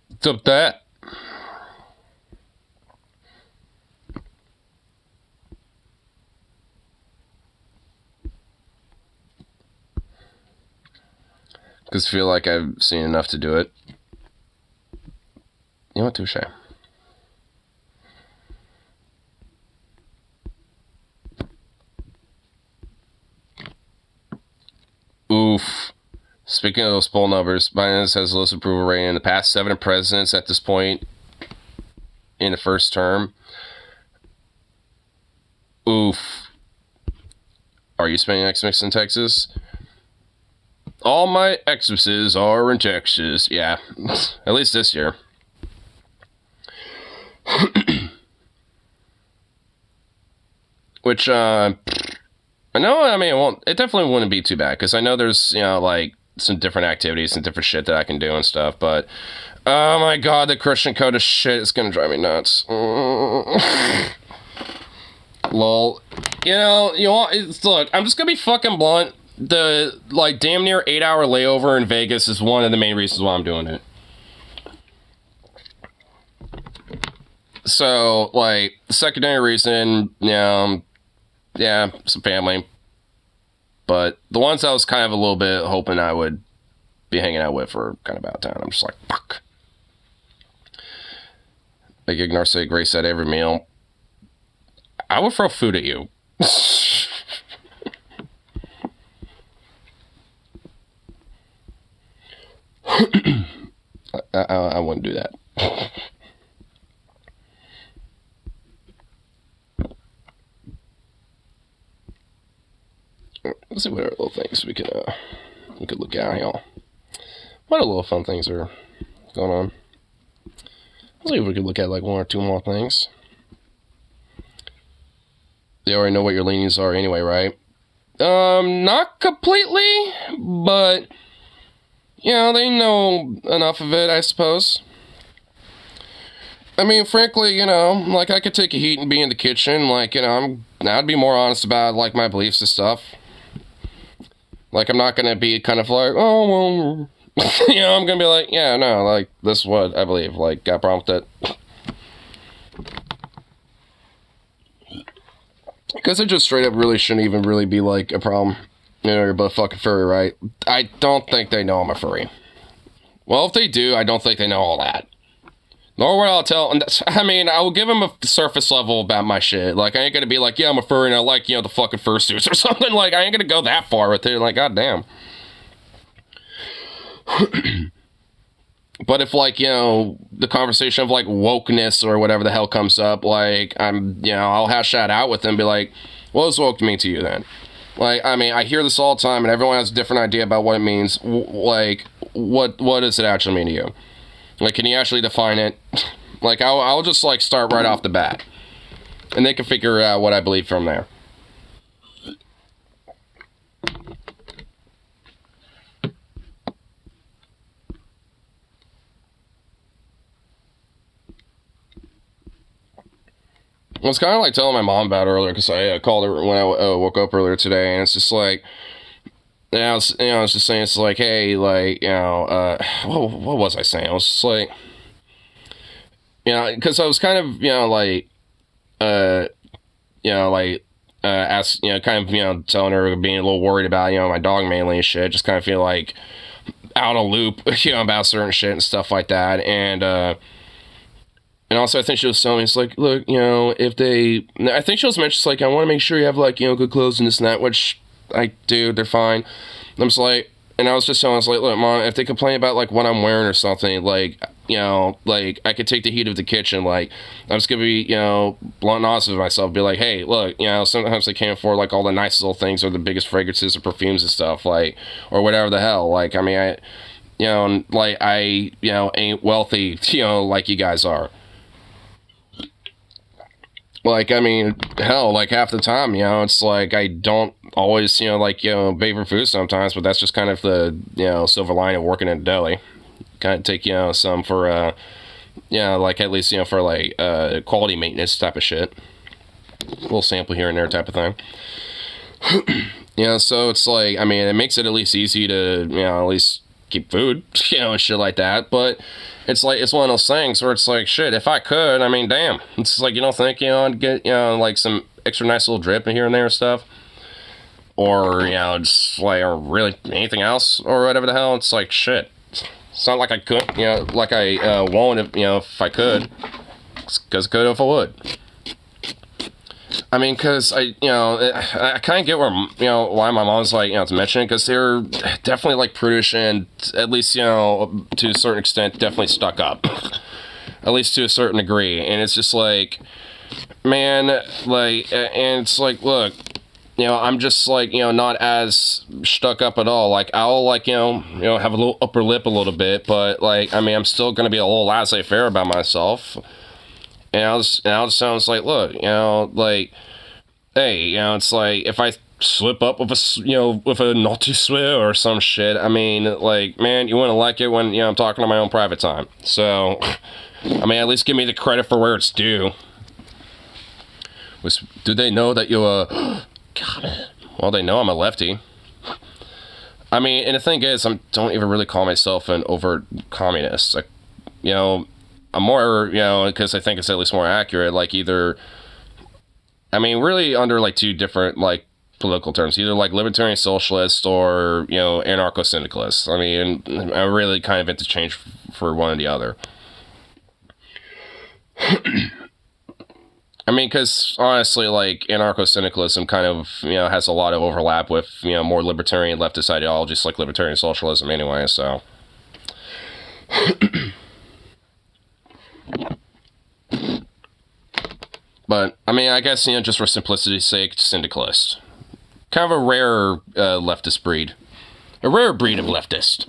What's up that? Because I feel like I've seen enough to do it. You know what, touche. Oof. Speaking of those poll numbers, Biden has the lowest approval rating in the past 7 presidents at this point in the first term. Oof. Are you spending Xmas in Texas? All my Xmas's are in Texas. Yeah, at least this year. Which, I know, it definitely wouldn't be too bad, because I know there's, some different activities and different shit that I can do and stuff, but, oh my God, the Christian code of shit is gonna drive me nuts. Lol. Look, I'm just gonna be fucking blunt. The, damn near 8-hour layover in Vegas is one of the main reasons why I'm doing it. So, the secondary reason, yeah, some family. But the ones I was kind of a little bit hoping I would be hanging out with are kind of out of town. I'm just fuck. Ignore say grace at every meal. I would throw food at you. I wouldn't do that. let's see what other little things we could look at here. What other little fun things are going on? Let's see if we could look at like one or two more things. They already know what your leanings are anyway, right? Not completely, but you know, they know enough of it, I suppose. I mean, frankly, you know, like, I could take a heat and be in the kitchen, like, you know, I'd be more honest about, like, my beliefs and stuff. Like, I'm not gonna be kind of like, oh, well, you know, I'm gonna be like, yeah, no, like, this is what I believe, like, got a problem with it. Because it just straight up really shouldn't even really be, like, a problem. You know, you're both fucking furry, right? I don't think they know I'm a furry. Well, if they do, I don't think they know all that. Nor what I'll tell, I mean, I will give them a surface level about my shit. Like, I ain't gonna be like, yeah, I'm a furry and I like, you know, the fucking fursuits or something. Like, I ain't gonna go that far with it. Like, goddamn. But if, like, you know, the conversation of, like, wokeness or whatever the hell comes up, like, you know, I'll hash that out with them and be like, what does woke mean to you then? Like, I mean, I hear this all the time and everyone has a different idea about what it means. Like, what does it actually mean to you? Like, can you actually define it? Like, I'll just, like, start right off the bat. And they can figure out what I believe from there. I was kind of, like, telling my mom about it earlier, because I called her when I woke up earlier today, and it's just, like... Yeah, I was just saying, it's like, hey, like, you know, what was I saying? I was just like, you know, because I was kind of, you know, like, ask, you know, kind of, you know, telling her, being a little worried about, you know, my dog mainly and shit, just kind of feel like out of loop, you know, about certain shit and stuff like that, and also I think she was telling me, it's like, look, you know, I think she was mentioning, like, I want to make sure you have, like, you know, good clothes and this and that, which... I do, they're fine. I'm just like, and I was just telling, I was like, look, Mom, if they complain about, like, what I'm wearing or something, like, you know, like, I could take the heat of the kitchen, like, I'm just gonna be, you know, blunt and honest with myself, be like, hey, look, you know, sometimes I can't afford, like, all the nicest little things or the biggest fragrances or perfumes and stuff, like, or whatever the hell, like, I mean, you know, like, I, you know, ain't wealthy, you know, like you guys are. Like, I mean, hell, like, half the time, you know, it's like, I don't always, you know, like, you know, pay for food sometimes, but that's just kind of the, you know, silver line of working in a deli. Kind of take, you know, some for, you know, like, at least, you know, for, like, quality maintenance type of shit. A little sample here and there type of thing. You know, so it's like, I mean, it makes it at least easy to, you know, at least keep food, you know, and shit like that, but... It's like, it's one of those things where it's like, shit, if I could, I mean, damn. It's like, you don't think, you know, I'd get, you know, like, some extra nice little drip in here and there and stuff? Or, you know, just, like, or really anything else, or whatever the hell. It's like, shit. It's not like I could, you know, like I won't, if, you know, if I could. Because I could if I would. I mean, because I kind of get where, you know, why my mom's like, you know, to mention it, because they're definitely, like, prudish and, at least, you know, to a certain extent, definitely stuck up. At least to a certain degree. And it's just like, man, like, and it's like, look, you know, I'm just, like, you know, not as stuck up at all. Like, I'll, like, you know, have a little upper lip a little bit, but, like, I mean, I'm still going to be a little laissez-faire about myself. And I was like, look, you know, like, hey, you know, it's like, if I slip up with a, you know, with a naughty swear or some shit, I mean, like, man, you wouldn't like it when, you know, I'm talking on my own private time. So, I mean, at least give me the credit for where it's due. Do they know that you're God, well, they know I'm a lefty. I mean, and the thing is, I don't even really call myself an overt communist. Like, you know, I'm more, you know, because I think it's at least more accurate, like, either, I mean, really under, like, two different, like, political terms, either, like, libertarian socialist or, you know, anarcho-syndicalist. I mean, I really kind of interchange for one or the other. I mean, because, honestly, like, anarcho-syndicalism kind of, you know, has a lot of overlap with, you know, more libertarian leftist ideologies, like libertarian socialism anyway, so... But, I mean, I guess, you know, just for simplicity's sake, syndicalist. kind of a rare leftist breed. A rare breed of leftist.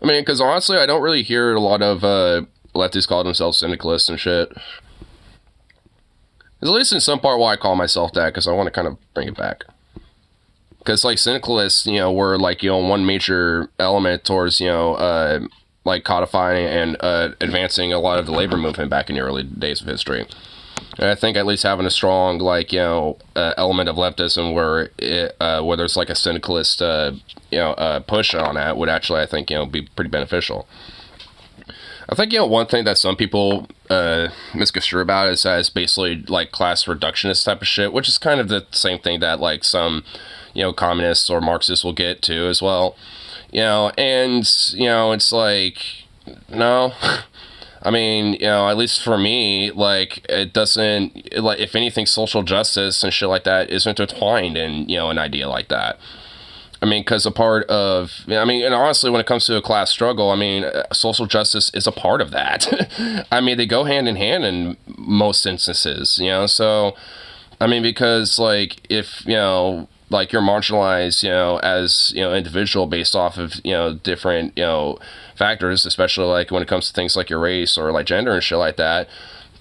I mean, because honestly, I don't really hear a lot of lefties call themselves syndicalists and shit. There's at least in some part why I call myself that, because I want to kind of bring it back. Because, like, syndicalists, you know, were, like, you know, one major element towards, you know, like, codifying and advancing a lot of the labor movement back in the early days of history. And I think at least having a strong, like, you know, element of leftism where there's, like, a syndicalist, you know, push on that would actually, I think, you know, be pretty beneficial. I think, you know, one thing that some people misconstrue about is that it's basically, like, class reductionist type of shit, which is kind of the same thing that, like, some, you know, communists or Marxists will get to as well. You know, and, you know, it's like, no. I mean, you know, at least for me, like, it doesn't, like, if anything, social justice and shit like that is intertwined in, you know, an idea like that. I mean, because a part of, I mean, and honestly, when it comes to a class struggle, I mean, social justice is a part of that. I mean, they go hand in hand in most instances, you know, so, I mean, because, like, if, you know, like, you're marginalized, you know, as, you know, individual based off of, you know, different, you know, factors, especially, like, when it comes to things like your race or, like, gender and shit like that,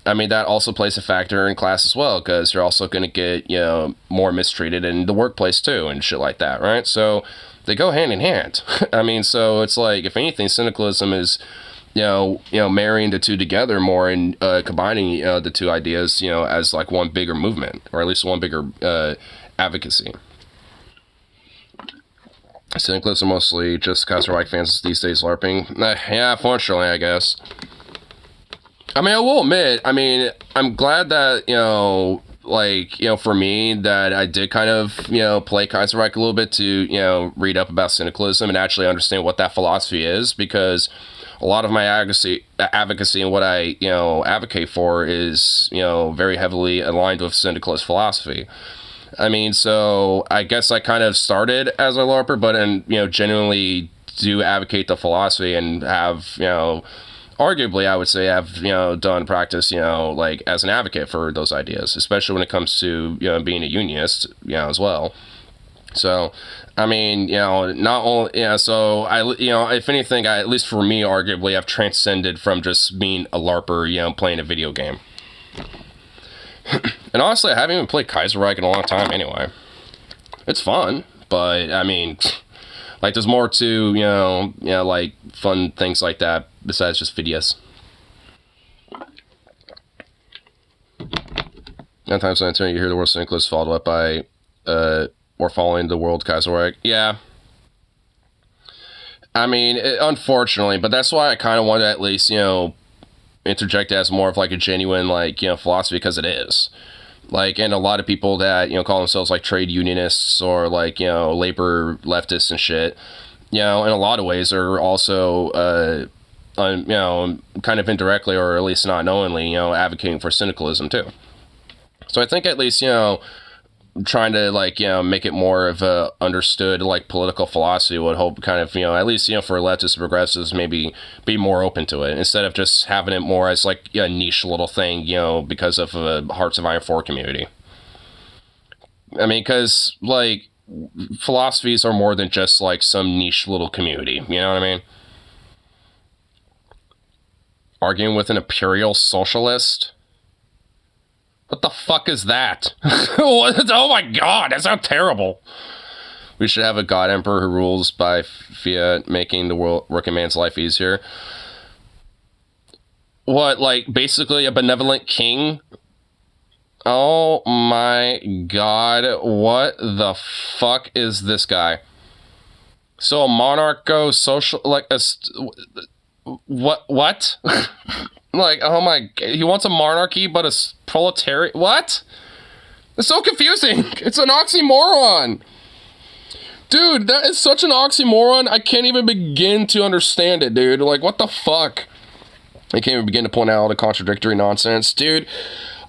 I mean, that also plays a factor in class as well, because you're also going to get, you know, more mistreated in the workplace, too, and shit like that, right? So, they go hand in hand. I mean, so it's like, if anything, syndicalism is, you know, marrying the two together more and combining, you know, the two ideas, you know, as, like, one bigger movement, or at least one bigger advocacy. Syndicalists are mostly just Kaiser-Reich fans these days LARPing. Yeah, fortunately, I guess. I mean, I will admit, I mean, I'm glad that, you know, like, you know, for me, that I did kind of, you know, play Kaiser-Reich a little bit to, you know, read up about syndicalism and actually understand what that philosophy is, because a lot of my advocacy and what I, you know, advocate for is, you know, very heavily aligned with syndicalist philosophy. I mean, so I guess I kind of started as a LARPer, but, and, you know, genuinely do advocate the philosophy and have, you know, arguably, I would say I've, you know, done practice, you know, like, as an advocate for those ideas, especially when it comes to, you know, being a unionist, you know, as well. So, I mean, you know, not only, you know, so I, you know, if anything, at least for me, arguably, I've transcended from just being a LARPer, you know, playing a video game. And honestly, I haven't even played Kaiser-Reich in a long time anyway. It's fun, but, I mean, like, there's more to, you know, like, fun things like that besides just videos. Sometimes on the internet you hear the word syndicalist followed up by, or following the world Kaiser-Reich. Yeah. I mean, unfortunately, but that's why I kind of wanted to at least, you know, interject as more of, like, a genuine, like, you know, philosophy, because it is. Like, and a lot of people that, you know, call themselves, like, trade unionists or, like, you know, labor leftists and shit, you know, in a lot of ways are also, you know, kind of indirectly or at least not knowingly, you know, advocating for syndicalism, too. So I think at least, you know, trying to, like, you know, make it more of a understood, like, political philosophy would hope kind of, you know, at least, you know, for leftists and progressives, maybe be more open to it instead of just having it more as, like, a niche little thing, you know, because of Hearts of Iron 4 community. I mean, because, like, philosophies are more than just, like, some niche little community, you know what I mean? Arguing with an imperial socialist? What the fuck is that? Oh my god, that sounds terrible. We should have a god emperor who rules by fiat, making the working man's life easier. What, like, basically a benevolent king? Oh my god, what the fuck is this guy? So a monarcho-social, like, what? Like, oh my, he wants a monarchy, but a proletariat, what? It's so confusing. It's an oxymoron. Dude, that is such an oxymoron, I can't even begin to understand it, dude. Like, what the fuck? I can't even begin to point out all the contradictory nonsense. Dude,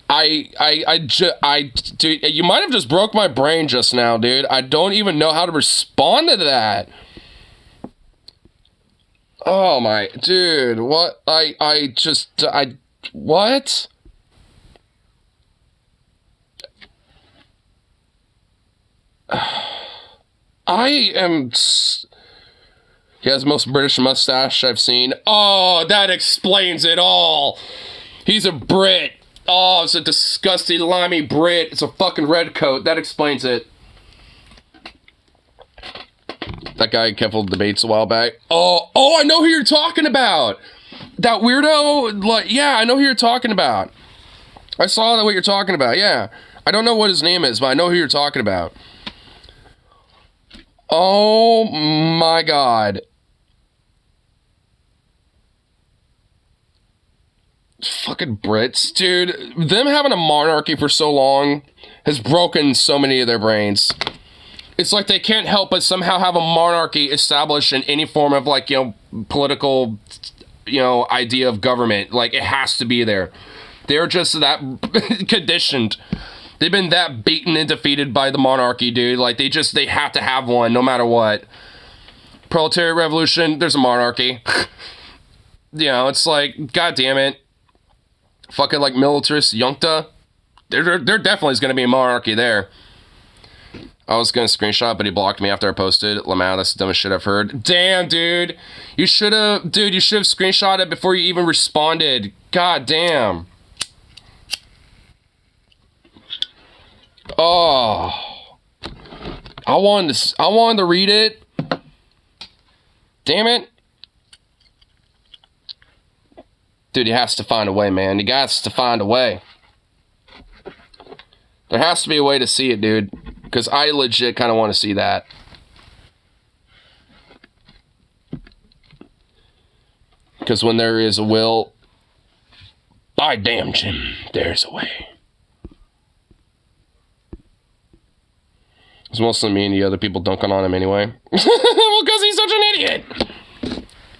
dude, you might have just broke my brain just now, dude. I don't even know how to respond to that. Oh my, dude, what? What? He has the most British mustache I've seen. Oh, that explains it all. He's a Brit. Oh, it's a disgusting, limey Brit. It's a fucking red coat. That explains it. That guy Keffel debates a while back. Oh, I know who you're talking about. That weirdo, like, yeah, I know who you're talking about. I saw what you're talking about, yeah. I don't know what his name is, but I know who you're talking about. Oh my god. Fucking Brits, dude. Them having a monarchy for so long has broken so many of their brains. It's like they can't help but somehow have a monarchy established in any form of, like, you know, political, you know, idea of government. Like, it has to be there. They're just that conditioned. They've been that beaten and defeated by the monarchy, dude. Like, they have to have one no matter what. Proletariat revolution, there's a monarchy. You know, it's like, god damn it. Fucking, like, militarist Junta. There definitely is going to be a monarchy there. I was going to screenshot, but he blocked me after I posted. Lamau, that's the dumbest shit I've heard. Damn, dude. You should have screenshot it before you even responded. God damn. Oh. I wanted to read it. Damn it. Dude, he has to find a way, man. He has to find a way. There has to be a way to see it, dude. Because I legit kind of want to see that. Because when there is a will, by damn, Jim, there's a way. It's mostly me and the other people dunking on him anyway. Well, because he's such an idiot.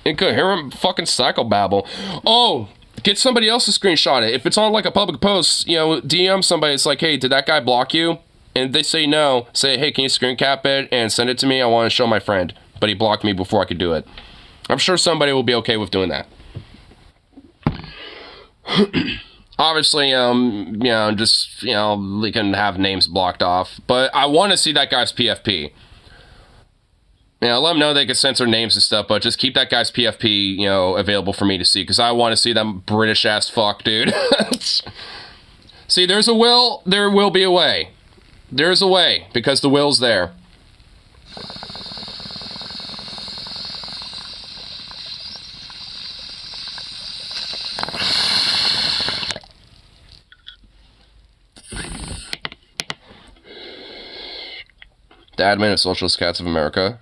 Incoherent fucking psychobabble. Oh, get somebody else to screenshot it. If it's on like a public post, you know, DM somebody. It's like, hey, did that guy block you? And if they say no, say, hey, can you screen cap it and send it to me? I want to show my friend. But he blocked me before I could do it. I'm sure somebody will be okay with doing that. Obviously, you know, just, you know, we can have names blocked off. But I want to see that guy's PFP. You know, let them know they can censor names and stuff, but just keep that guy's PFP, you know, available for me to see. Because I want to see that British-ass fuck, dude. See, there's a will, there will be a way. There's a way, because the will's there. The admin of Socialist Cats of America.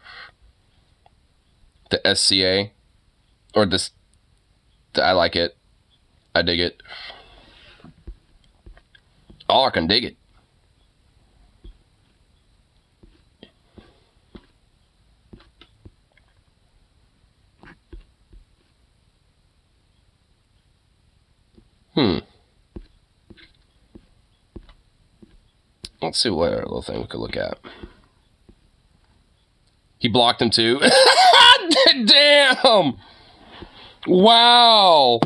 The SCA. Or this. I like it. I dig it. Oh, I can dig it. Let's see what other little thing we could look at. He blocked him too. Damn! Wow!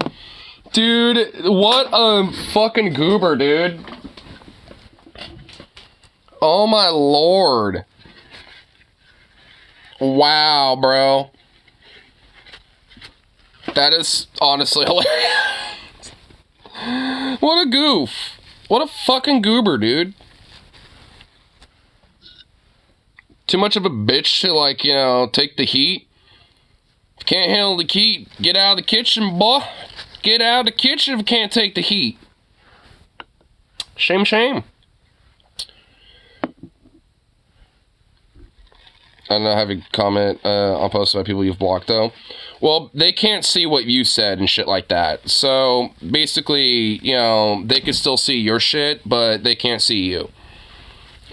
Dude, what a fucking goober, dude. Oh my lord. Wow, bro. That is honestly hilarious. What a goof. What a fucking goober, dude. Too much of a bitch to, like, you know, take the heat. If you can't handle the heat, get out of the kitchen, boy. Get out of the kitchen if you can't take the heat. Shame, shame. I don't know, have a comment on posts about people you've blocked, though. Well, they can't see what you said and shit like that. So, basically, you know, they can still see your shit, but they can't see you.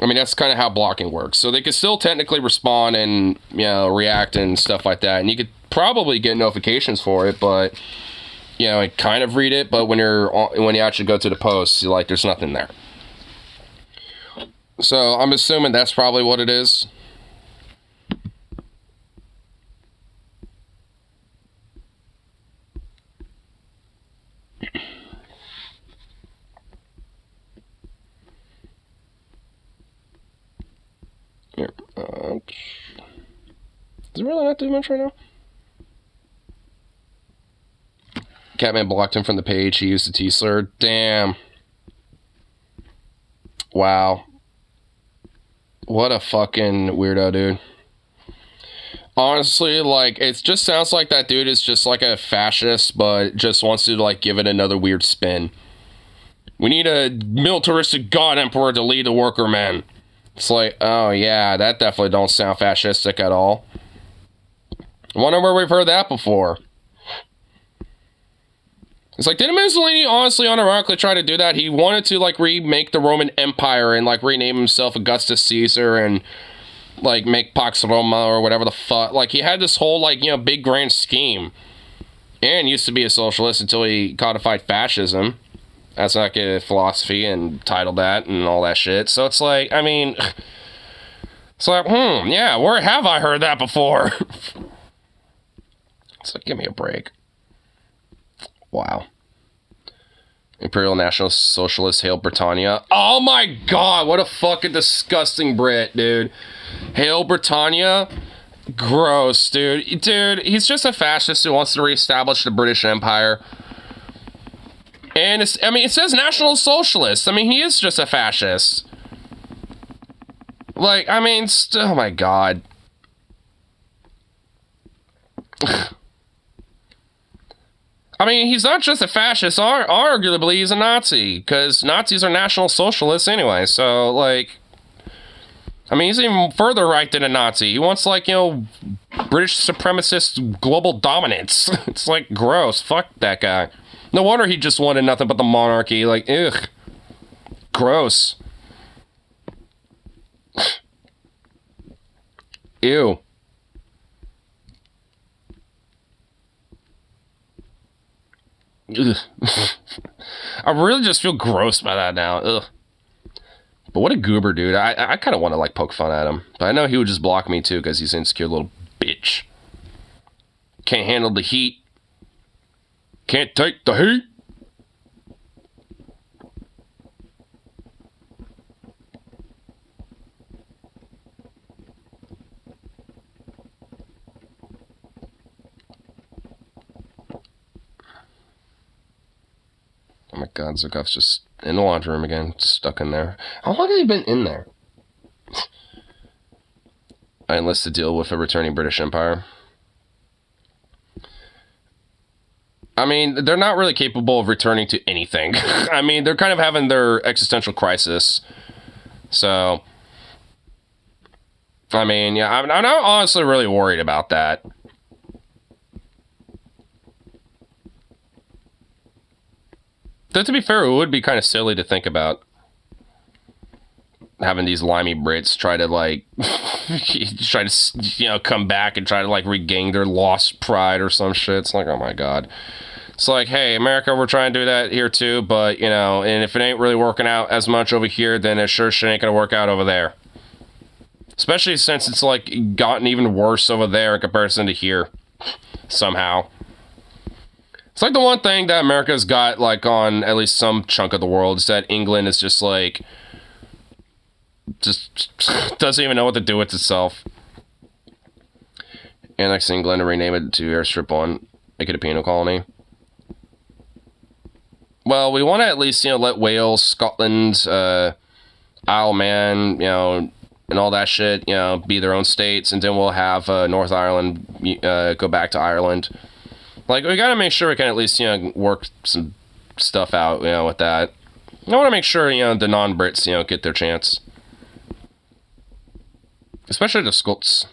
I mean, that's kind of how blocking works. So they could still technically respond and, you know, react and stuff like that. And you could probably get notifications for it, but you know, kind of read it, but when you actually go to the post, you're like, there's nothing there. So I'm assuming that's probably what it is. Here, is it really not doing much right now? Catman blocked him from the page. He used the T-slur. Damn. Wow. What a fucking weirdo, dude. Honestly, like, it just sounds like that dude is just like a fascist, but just wants to, like, give it another weird spin. We need a militaristic god emperor to lead the worker men. It's like, oh yeah, that definitely don't sound fascistic at all. I wonder where we've heard that before. It's like, didn't Mussolini honestly unironically try to do that? He wanted to, like, remake the Roman Empire and, like, rename himself Augustus Caesar and, like, make Pax Roma or whatever the fuck. Like, he had this whole, like, you know, big grand scheme. And used to be a socialist until he codified fascism. That's like a philosophy and titled that and all that shit. So it's like, I mean, it's like, yeah, where have I heard that before? It's like, give me a break. Wow. Imperial National Socialist, Hail Britannia. Oh my god, what a fucking disgusting Brit, dude. Hail Britannia? Gross, dude. Dude, he's just a fascist who wants to reestablish the British Empire. And it's, I mean, it says National Socialist. I mean, he is just a fascist. Like, I mean, oh my god. I mean, he's not just a fascist, arguably he's a Nazi, because Nazis are National Socialists anyway, so, like, I mean, he's even further right than a Nazi. He wants, like, you know, British supremacist global dominance. It's, like, gross. Fuck that guy. No wonder he just wanted nothing but the monarchy. Like, ugh. Gross. Ew. Ugh. I really just feel gross by that now. Ugh. But what a goober, dude. I kind of want to, like, poke fun at him. But I know he would just block me, too, because he's an insecure little bitch. Can't handle the heat. Can't take the heat. Oh my god, Zukov's just in the laundry room again, stuck in there. How long have you been in there? I enlist to deal with a returning British Empire. I mean, they're not really capable of returning to anything. I mean, they're kind of having their existential crisis. So, I mean, yeah, I'm not honestly really worried about that. Though, to be fair, it would be kind of silly to think about having these limey Brits try to, like, you know, come back and try to, like, regain their lost pride or some shit. It's like, oh my god. It's like, hey, America, we're trying to do that here too, but, you know, and if it ain't really working out as much over here, then it sure shit ain't gonna work out over there. Especially since it's, like, gotten even worse over there in comparison to here. Somehow. It's like the one thing that America's got, like, on at least some chunk of the world is that England is just, like, just doesn't even know what to do with itself. Annex England and rename it to Airstrip 1. Make it a penal colony. Well, we want to at least, you know, let Wales, Scotland, Isle of Man, you know, and all that shit, you know, be their own states, and then we'll have North Ireland go back to Ireland. Like, we gotta make sure we can at least, you know, work some stuff out, you know, with that. I want to make sure, you know, the non-Brits, you know, get their chance. Especially the Scots.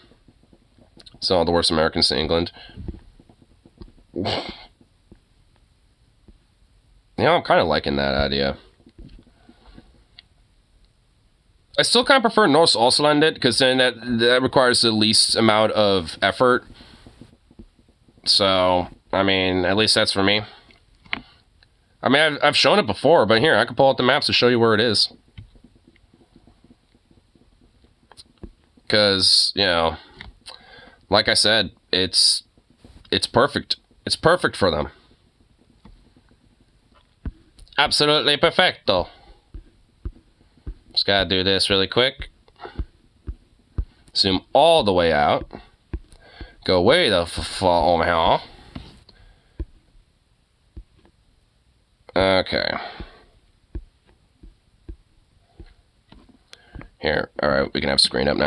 So, all the worst Americans to England. Yeah, I'm kind of liking that idea. I still kind of prefer Norse Oslanded, because then that requires the least amount of effort. So, I mean, at least that's for me. I mean, I've shown it before, but here, I can pull out the maps to show you where it is. Because, you know, like I said, it's perfect. It's perfect for them. Absolutely perfecto. Just gotta do this really quick. Zoom all the way out. Go way the over here. Okay. Here, alright, we can have screen up now.